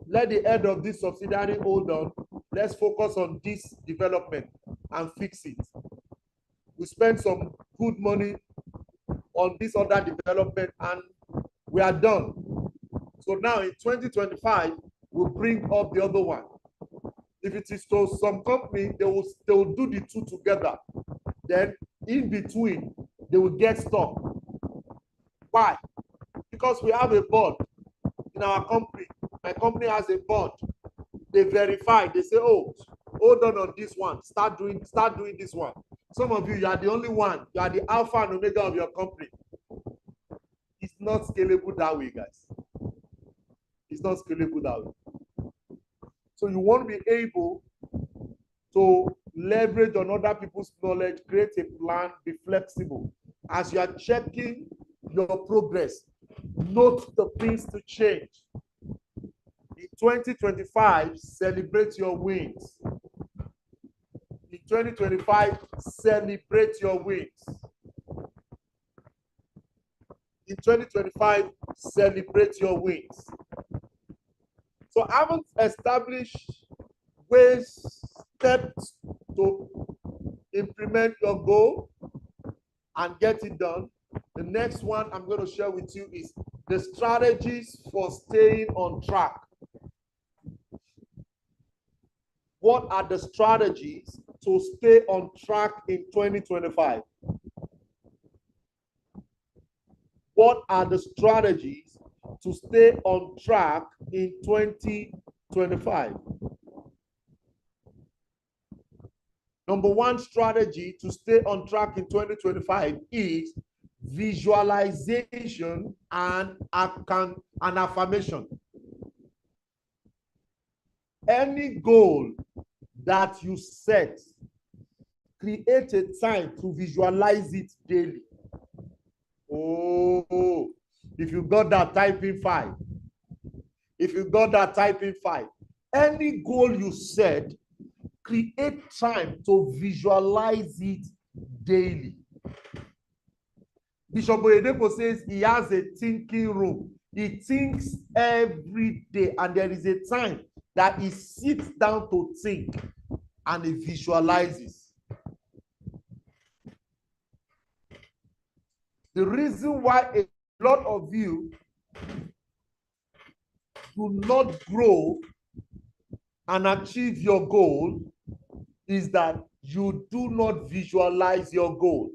let the head of this subsidiary hold on. Let's focus on this development and fix it. We spent some good money on this other development and we are done. So now in 2025, we'll bring up the other one. If it is to some company, they will do the two together. Then in between, they will get stuck. Why? Because we have a board in our company. My company has a board. They verify. They say, oh, hold on this one. Start doing this one. Some of you are the only one. You are the alpha and omega of your company. It's not scalable that way, guys. It's not scalable that way. So you want to be able to leverage on other people's knowledge, create a plan, be flexible. As you are checking your progress, note the things to change. In 2025, celebrate your wins. In 2025, celebrate your wins. In 2025, celebrate your wins. So I haven't established ways, steps to implement your goal and get it done. The next one I'm going to share with you is the strategies for staying on track. What are the strategies to stay on track in 2025? What are the strategies to stay on track in 2025? Number 1 strategy to stay on track in 2025 is visualization and affirmation. Any goal that you set, create a time to visualize it daily. Oh, if you got that, type in 5. If you got that, type in 5. Any goal you set, create time to visualize it daily. Bishop Oyedepo says he has a thinking room. He thinks every day, and there is a time that he sits down to think and he visualizes. The reason why a lot of you do not grow and achieve your goal is that you do not visualize your goal.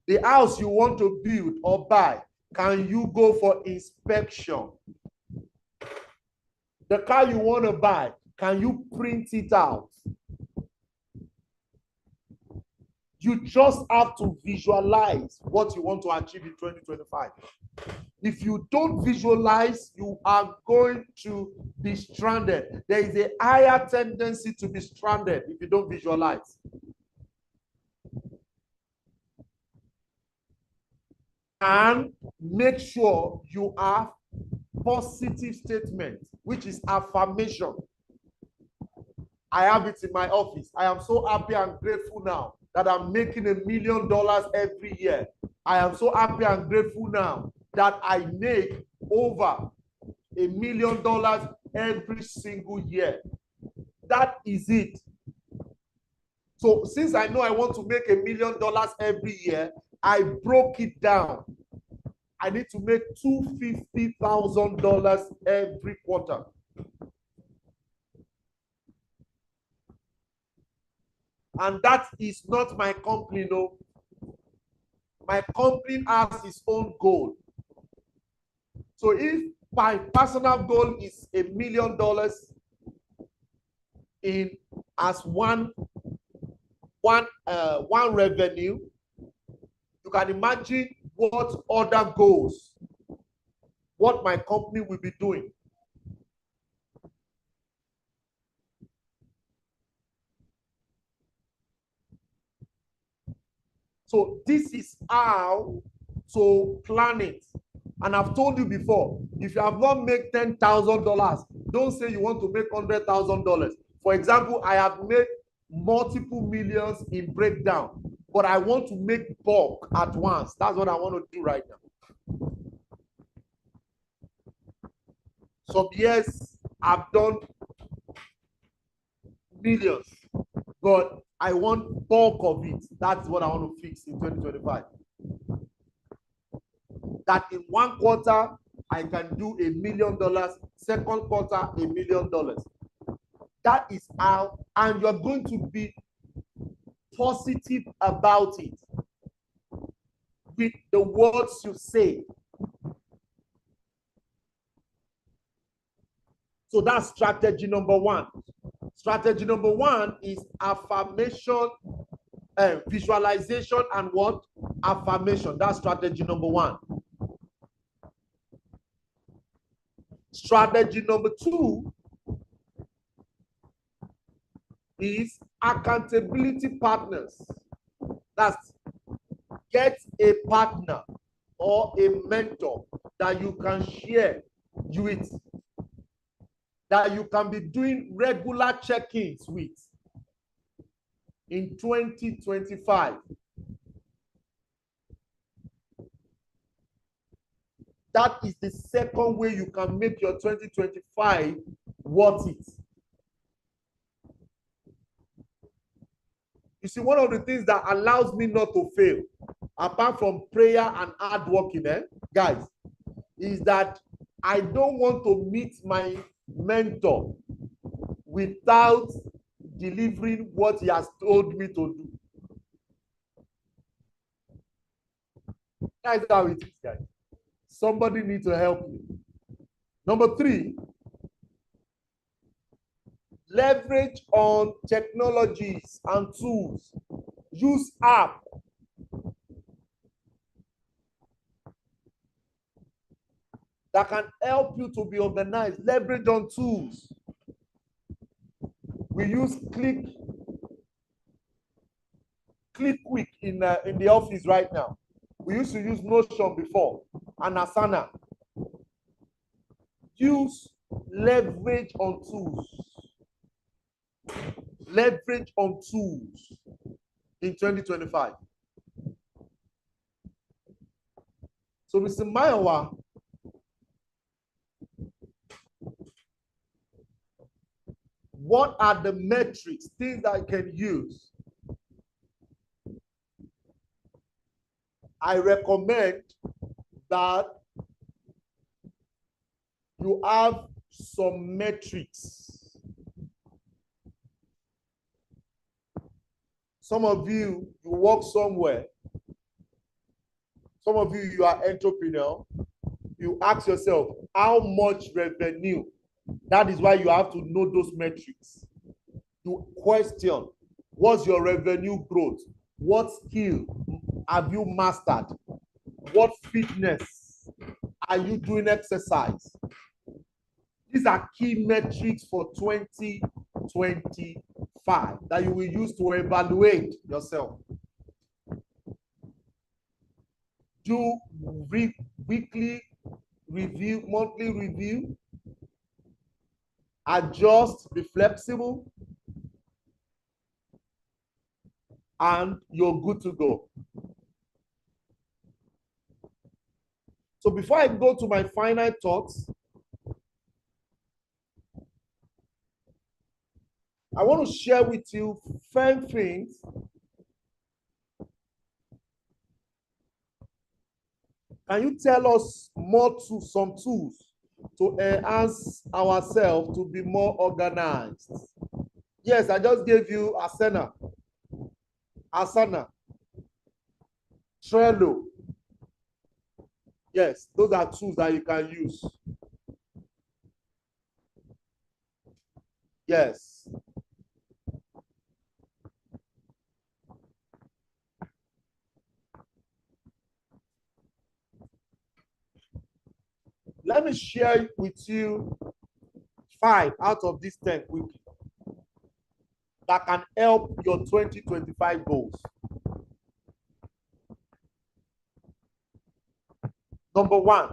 The house you want to build or buy, can you go for inspection? The car you want to buy, Can you print it out? You just have to visualize what you want to achieve in 2025. If you don't visualize, you are going to be stranded. There is a higher tendency to be stranded if you don't visualize. And make sure you have positive statement, which is affirmation. I have it in my office. I am so happy and grateful now that I'm making $1 million every year. I am so happy and grateful now that I make over $1 million every single year. That is it. So since I know I want to make $1 million every year, I broke it down. I need to make $250,000 every quarter. And that is not my company, no. My company has its own goal. So if my personal goal is $1 million in as one revenue, you can imagine what other goals, what my company will be doing. So this is how to plan it. And I've told you before, if you have not made $10,000, don't say you want to make $100,000. For example, I have made multiple millions in breakdown, but I want to make bulk at once. That's what I want to do right now. Some years I've done millions, but I want bulk of it. That's what I want to fix in 2025. That in one quarter, I can do $1 million, second quarter, $1 million. That is how, and you're going to be positive about it with the words you say. So that's strategy number one. Strategy number one is affirmation, visualization, and what? Affirmation. That's strategy number one. Strategy number two is accountability partners. That's get a partner or a mentor that you can share with, that you can be doing regular check-ins with in 2025. That is the second way you can make your 2025 worth it. You see, one of the things that allows me not to fail, apart from prayer and hard working, guys, is that I don't want to meet my mentor without delivering what he has told me to do. That's how it is, guys. Somebody needs to help me. Number three, leverage on technologies and tools. Use app. That can help you to be organized. Leverage on tools. We use Click Quick in the office right now. We used to use Notion before and Asana. Use leverage on tools. Leverage on tools in 2025. So, Mr. Mayowa, what are the metrics, things that I can use? I recommend that you have some metrics. Some of you work somewhere. Some of you are entrepreneur. You ask yourself, how much revenue That is why you have to know those metrics. To question, what's your revenue growth? What skill have you mastered? What fitness are you doing exercise? These are key metrics for 2025 that you will use to evaluate yourself. Do weekly review, monthly review, adjust, be flexible, and you're good to go. So before I go to my final thoughts, I want to share with you 5 things Can you tell us more to some tools to enhance ourselves to be more organized? Yes, I just gave you Asana, Trello. Yes, those are tools that you can use. Yes. Let me share with you 5 out of these 10 quickly that can help your 2025 goals. Number 1,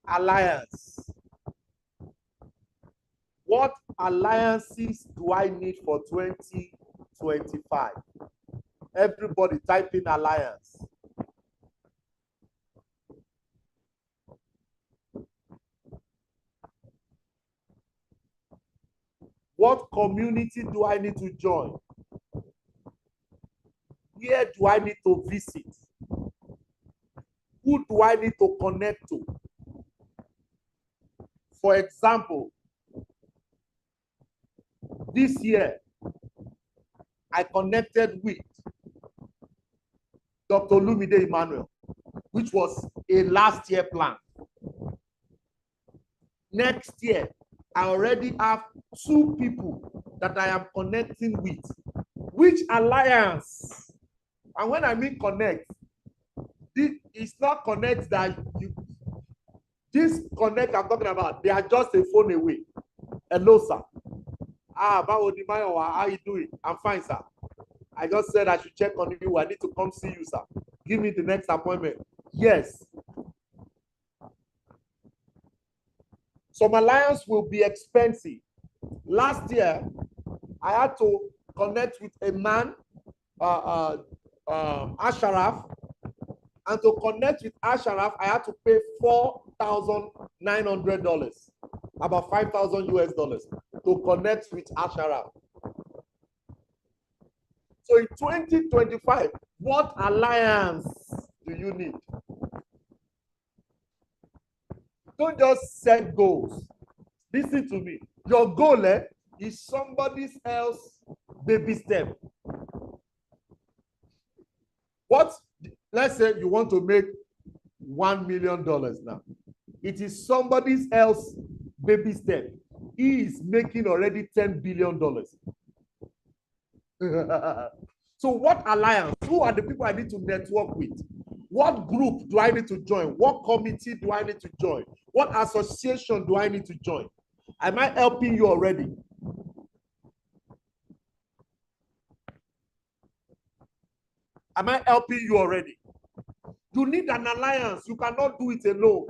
alliance. What alliances do I need for 2025? Everybody type in alliance. What community do I need to join? Where do I need to visit? Who do I need to connect to? For example, this year, I connected with Dr. Lumide Emmanuel, which was a last year plan. Next year, I already have 2 people that I am connecting with. Which alliance? And when I mean connect, it's not connect that you, this connect I'm talking about, they are just a phone away. Hello, sir. Mayowa, how you doing? I'm fine, sir. I just said I should check on you. I need to come see you, sir. Give me the next appointment. Yes. Some alliance will be expensive. Last year, I had to connect with a man, Asharaf, and to connect with Asharaf, I had to pay $4,900, about $5,000 US to connect with Asharaf. So in 2025, what alliance do you need? Don't just set goals. Listen to me. Your goal is somebody else's baby step. What? Let's say you want to make $1 million now. It is somebody else's baby step. He is making already $10 billion. So what alliance? Who are the people I need to network with? What group do I need to join? What committee do I need to join? What association do I need to join? Am I helping you already? Am I helping you already? You need an alliance. You cannot do it alone.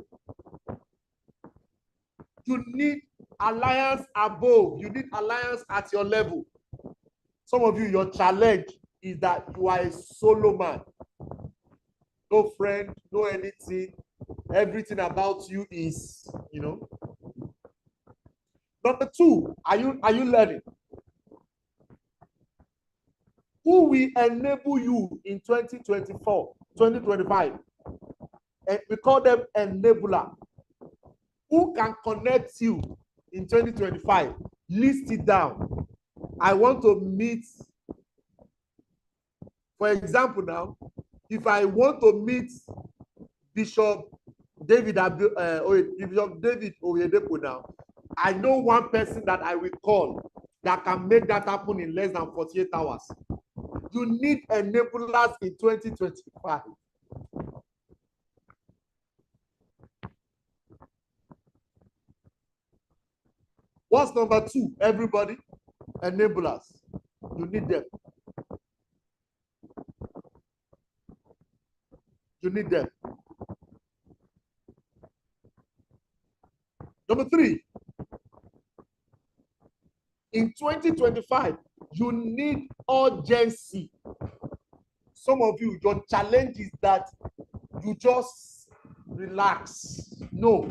You need alliance above. You need alliance at your level. Some of you, your challenge is that you are a solo man. No friend, no anything. Everything about you is, Number 2, are you learning? Who will enable you in 2024, 2025? And we call them enabler. Who can connect you in 2025? List it down. I want to meet, for example now, if I want to meet Bishop David Oyedepo now. I know one person that I will call that can make that happen in less than 48 hours. You need enablers in 2025. What's number 2? Everybody, enablers. You need them. You need them. Number 3, in 2025, you need urgency. Some of you, your challenge is that you just relax. No.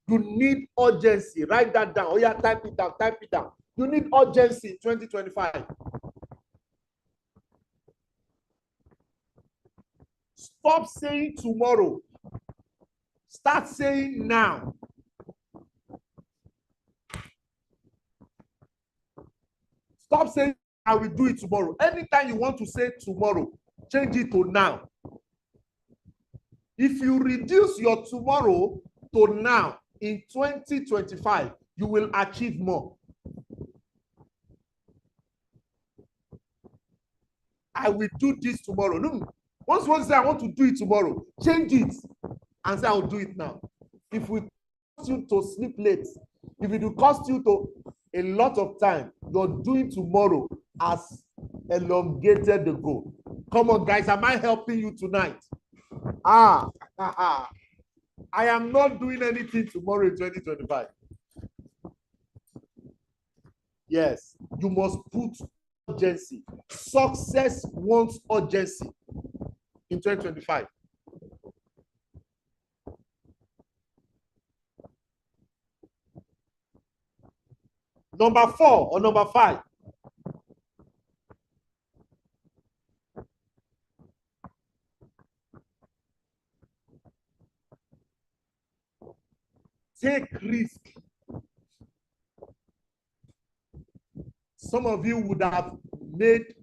You need urgency. Write that down. Oh yeah, type it down. Type it down. You need urgency in 2025. Stop saying tomorrow. Start saying now. Stop saying I will do it tomorrow. Anytime you want to say tomorrow, change it to now. If you reduce your tomorrow to now in 2025, you will achieve more. I will do this tomorrow. No. Once you say I want to do it tomorrow, change it and say I'll do it now. If we cost you to sleep late, if it will cost you to a lot of time, you're doing tomorrow as elongated the goal. Come on, guys, am I helping you tonight? I am not doing anything tomorrow in 2025. Yes, you must put urgency. Success wants urgency in 2025. Number 4 or number 5. Take risk. Some of you would have made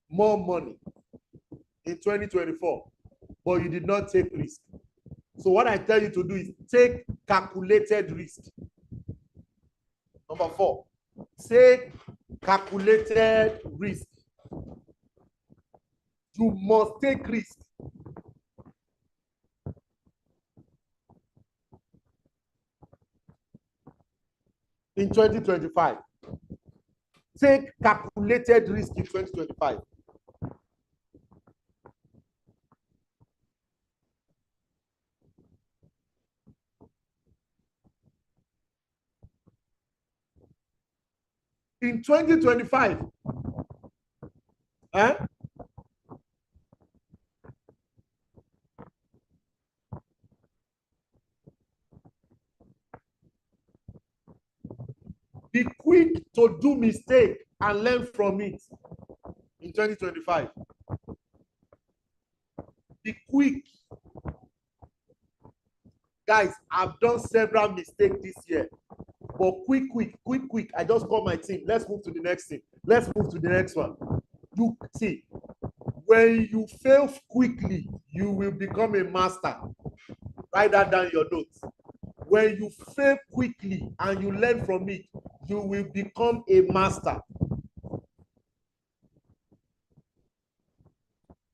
more money in 2024, but you did not take risk. So what I tell you to do is take calculated risk. Number 4, take calculated risk. You must take risk. In 2025. Take calculated risk in 2025. In 2025, be quick to do mistake and learn from it in 2025. Be quick. Guys, I've done several mistakes this year, but quick. I just call my team. Let's move to the next thing. Let's move to the next one. You see, when you fail quickly, you will become a master. Write that down in your notes. When you fail quickly and you learn from it, you will become a master.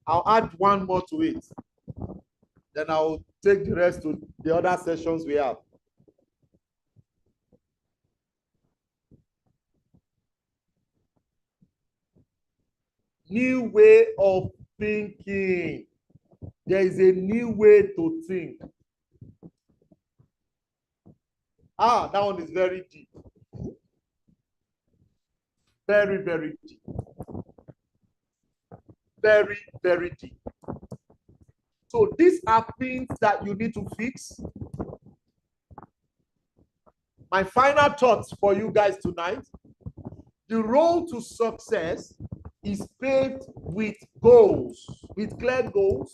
I'll add one more to it. Then I'll take the rest to the other sessions we have. New way of thinking. There is a new way to think. That one is very deep. Very, very deep. Very, very deep. So these are things that you need to fix. My final thoughts for you guys tonight. The road to success is paved with goals, with clear goals,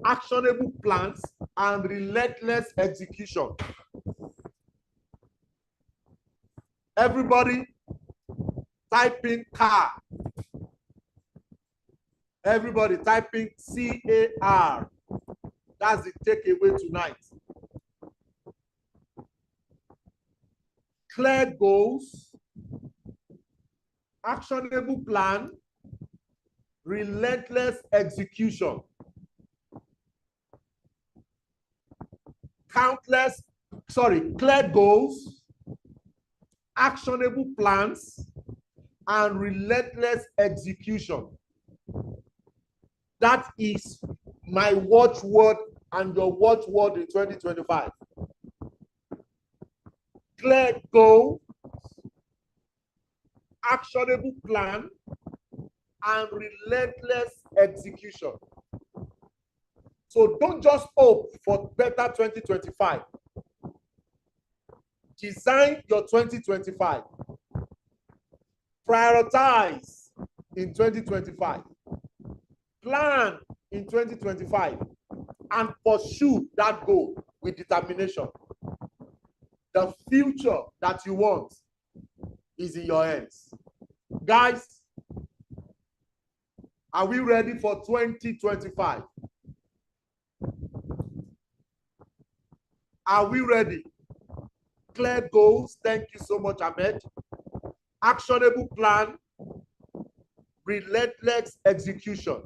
actionable plans, and relentless execution. Everybody type in car. Everybody typing CAR. That's the takeaway tonight. Clear goals, actionable plan, relentless execution. Clear goals, actionable plans, and relentless execution. That is my watchword and your watchword in 2025. Clear goal, actionable plan, and relentless execution. So don't just hope for better 2025. Design your 2025. Prioritize in 2025. Plan in 2025 and pursue that goal with determination. The future that you want is in your hands. Guys, are we ready for 2025? Are we ready? Clear goals. Thank you so much, Ahmed. Actionable plan. Relentless execution.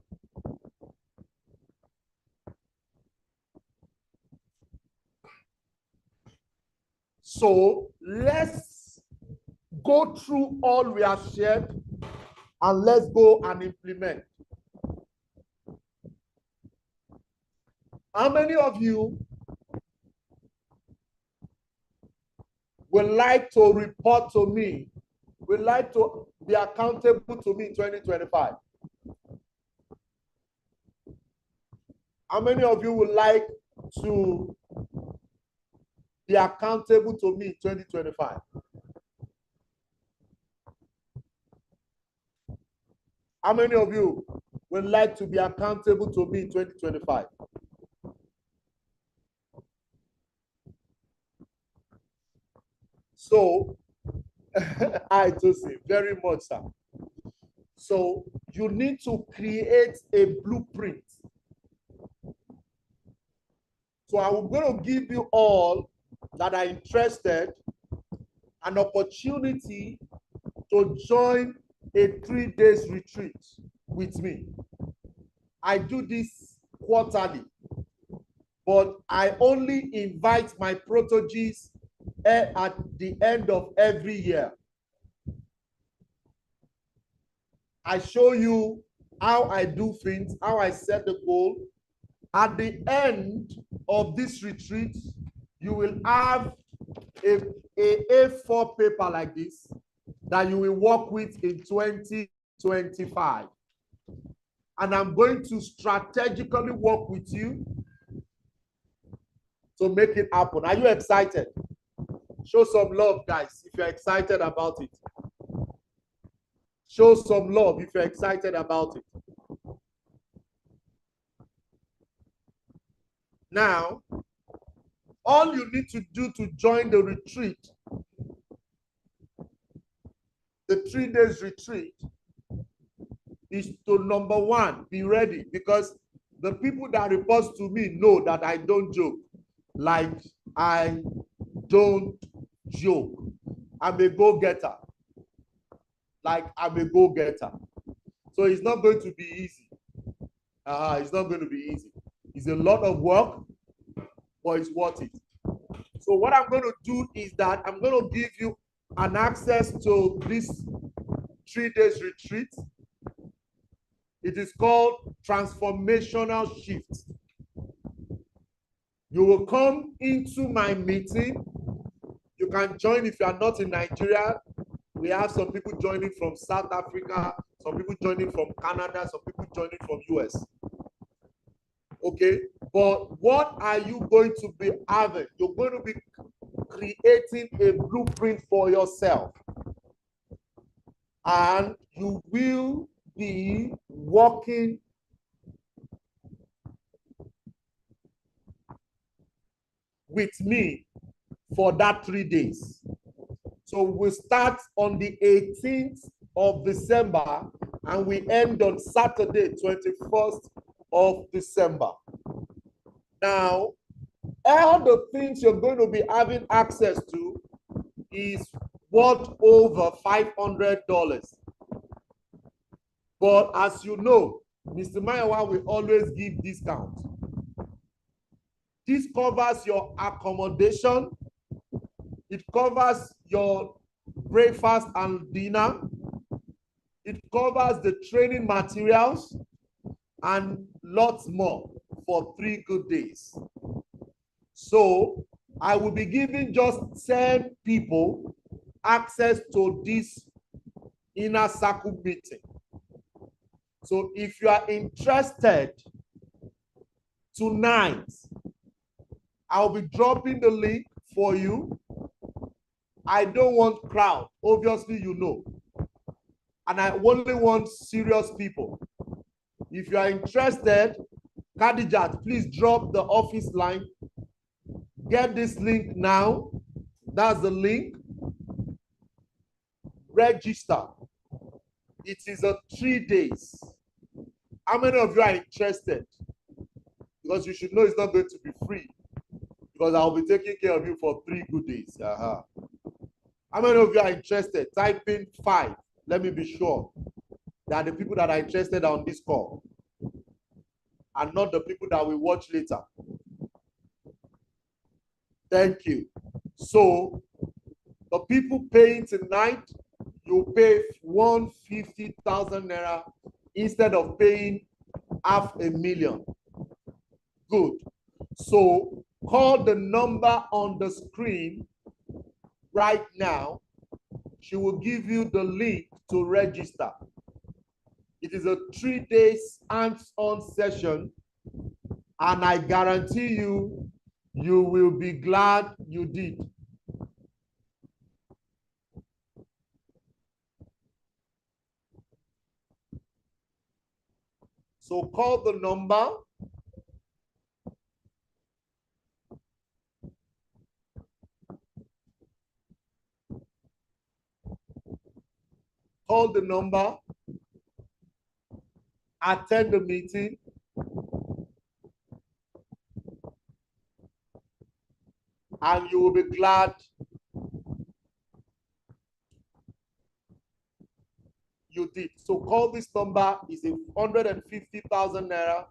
So let's go through all we have shared and let's go and implement. How many of you would like to report to me, would like to be accountable to me in 2025? How many of you would like to be accountable to me in 2025? How many of you would like to be accountable to me in 2025? So, I to say very much, sir. So you need to create a blueprint. So I'm going to give you all that are interested an opportunity to join a 3-day retreat with me. I do this quarterly, but I only invite my proteges at the end of every year. I show you how I do things, how I set the goal. At the end of this retreat, you will have a A4 paper like this that you will work with in 2025. And I'm going to strategically work with you to make it happen. Are you excited? Show some love, guys, if you're excited about it. Show some love if you're excited about it. Now, all you need to do to join the retreat, the 3-day retreat, is to, number one, be ready, because the people that report to me know that I don't joke. Like, I don't joke. I'm a go-getter. Like, I'm a go-getter. So it's not going to be easy. It's not going to be easy. It's a lot of work, but it's worth it. So what I'm going to do is that I'm going to give you an access to this 3-day retreat. It is called Transformational Shift. You will come into my meeting. You can join if you are not in Nigeria. We have some people joining from South Africa, some people joining from Canada, some people joining from US. Okay, but what are you going to be having? You're going to be creating a blueprint for yourself. And you will be working with me for that 3 days. So we start on the 18th of December and we end on Saturday, 21st of December. Now, all the things you're going to be having access to is worth over $500. But as you know, Mr. Mayowa will always give discounts. This covers your accommodation. It covers your breakfast and dinner. It covers the training materials and lots more for 3 good days. So I will be giving just 10 people access to this inner circle meeting. So if you are interested, tonight, I'll be dropping the link for you. I don't want crowd, obviously you know. And I only want serious people. If you are interested, Khadijat, please drop the office line. Get this link now. That's the link. Register. It is a 3 days. How many of you are interested? Because you should know it's not going to be free. Because I'll be taking care of you for 3 good days. How many of you are interested? Type in 5. Let me be sure that the people that are interested are on this call and not the people that will watch later. Thank you. So the people paying tonight, you pay 150,000 naira instead of paying $500,000. Good. So call the number on the screen right now. She will give you the link to register. It is a 3 days hands-on session, and I guarantee you, you will be glad you did. So call the number. Call the number. Attend the meeting. And you will be glad you did. So call this number. Is 150,000 naira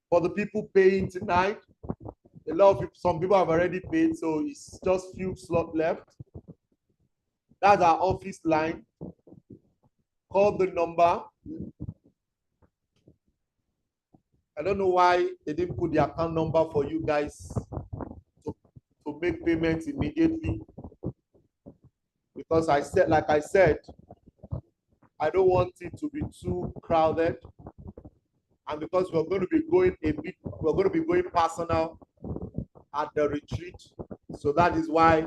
for the people paying tonight. A lot of people, some people have already paid, so it's just few slots left. That's our office line. Call the number. I don't know why they didn't put the account number for you guys to make payments immediately. Because I said, like I said, I don't want it to be too crowded. And because we're going to be going we're going to be going personal at the retreat. So that is why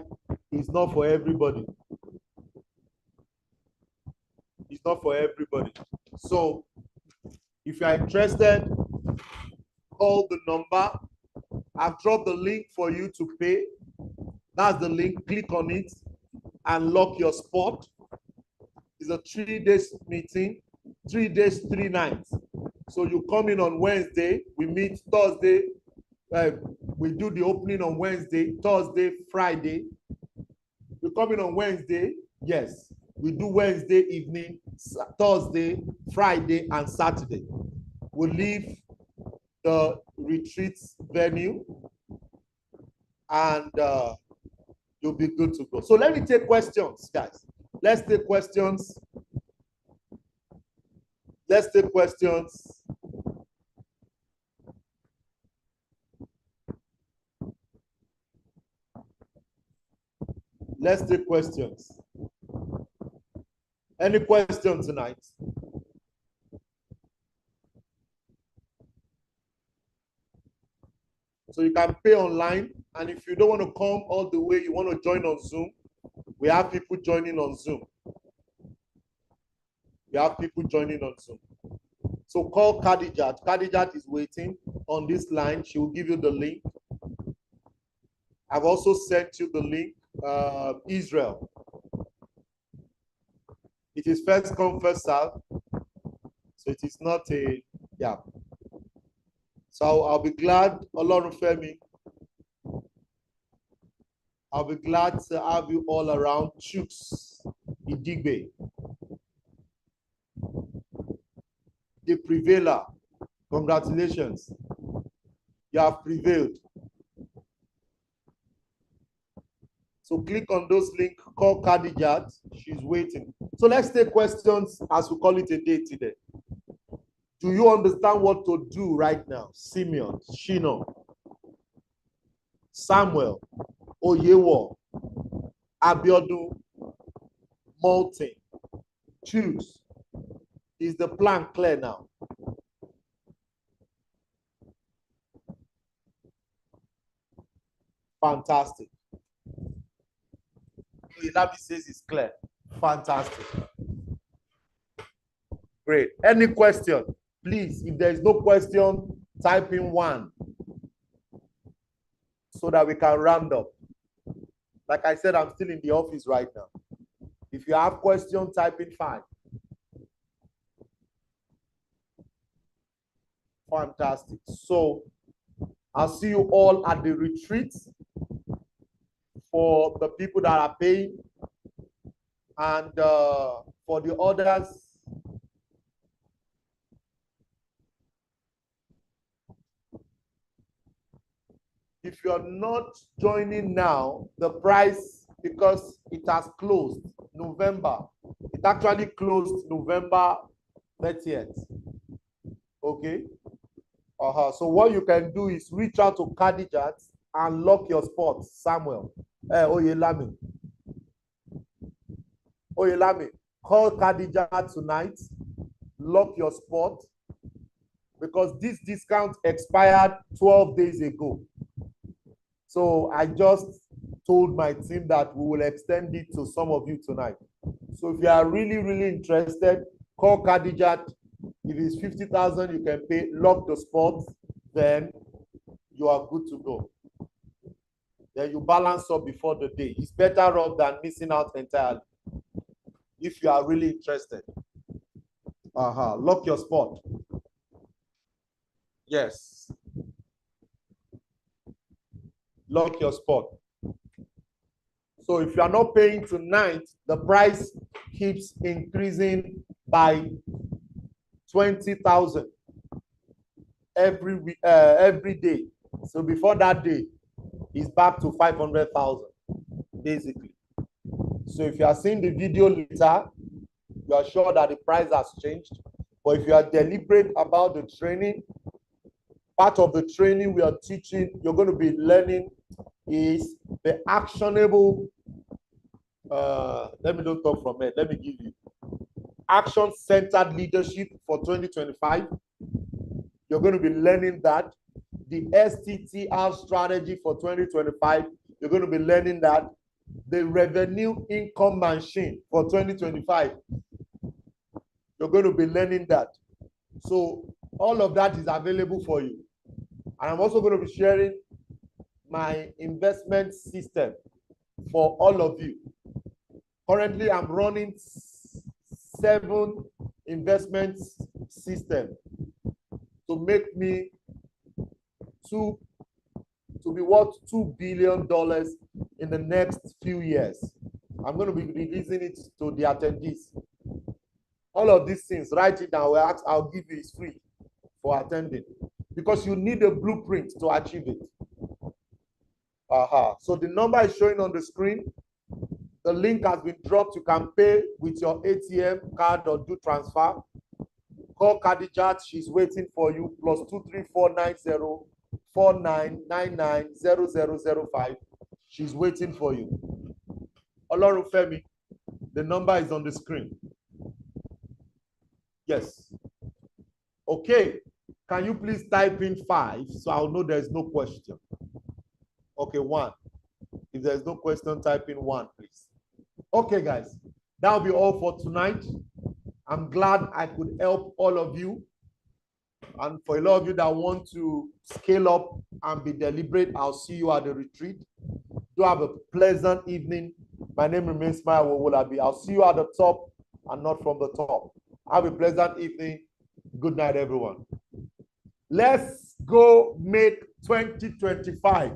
it's not for everybody. It's not for everybody. So if you are interested, call the number. I've dropped the link for you to pay. That's the link. Click on it and lock your spot. It's a 3 days meeting, 3 days, 3 nights. So you come in on Wednesday, we meet Thursday, we do the opening on Wednesday, Thursday, Friday. We come in on Wednesday, yes. We do Wednesday evening, Thursday, Friday, and Saturday. We leave the retreat venue and you'll be good to go. So let me take questions, guys. Let's take questions. Let's take questions. Let's take questions. Any question tonight? So you can pay online, and if you don't want to come all the way, you want to join on Zoom, we have people joining on Zoom. We have people joining on Zoom. So call Khadijat. Khadijat is waiting on this line. She will give you the link. I've also sent you the link, Israel. It is first come, first serve. So it is not a, yeah. So I'll be glad, Olorunfemi. I'll be glad to have you all around. Chooks, Idigbe, the prevailer. Congratulations. You have prevailed. So click on those links, call Khadijat. She's waiting. So let's take questions as we call it a day today. Do you understand what to do right now? Simeon, Shino, Samuel, Oyewo, Abiodun, Moulton. Choose. Is the plan clear now? Fantastic. Owolabi says it's clear. Fantastic. Great. Any question? Please, if there is no question, type in one so that we can round up. Like I said, I'm still in the office right now. If you have questions, type in 5. Fantastic. So I'll see you all at the retreat for the people that are paying, and for the others, if you're not joining now, the price, because it has closed November, it actually closed November 30th. Okay. So what you can do is reach out to Khadijat and lock your spot. Samuel, Owolabi, call Khadijat tonight, lock your spot, because this discount expired 12 days ago. So I just told my team that we will extend it to some of you tonight. So if you are really, really interested, call Khadijat. If it's 50,000, you can pay, lock the spot, then you are good to go. Then you balance up before the day. It's better off than missing out entirely. If you are really interested. Lock your spot. Yes. Lock your spot. So if you are not paying tonight, the price keeps increasing by 20,000 every day. So before that day, it's back to 500,000 basically. So if you are seeing the video later, you are sure that the price has changed. But if you are deliberate about the training, part of the training we are teaching, you're going to be learning is the actionable, let me don't talk from it, let me give you action-centered leadership for 2025. You're going to be learning that. The STTR strategy for 2025, you're going to be learning that. The revenue income machine for 2025, you're going to be learning that. So all of that is available for you. And I'm also going to be sharing my investment system for all of you. Currently, I'm running 7 investment systems to make me to be worth $2 billion in the next few years. I'm going to be releasing it to the attendees. All of these things, write it down. I'll give you, it's free for attending, because you need a blueprint to achieve it. So the number is showing on the screen. The link has been dropped. You can pay with your ATM card or do transfer. Call Khadijat. She's waiting for you. +23490 4999 She's waiting for you. Olorunfemi, the number is on the screen. Yes. Okay. Can you please type in 5 so I'll know there's no question? Okay, 1. If there's no question, type in 1, please. Okay, guys. That'll be all for tonight. I'm glad I could help all of you. And for a lot of you that want to scale up and be deliberate, I'll see you at the retreat. Do have a pleasant evening. My name remains Mayowa. I'll see you at the top and not from the top. Have a pleasant evening. Good night, everyone. Let's go make 2025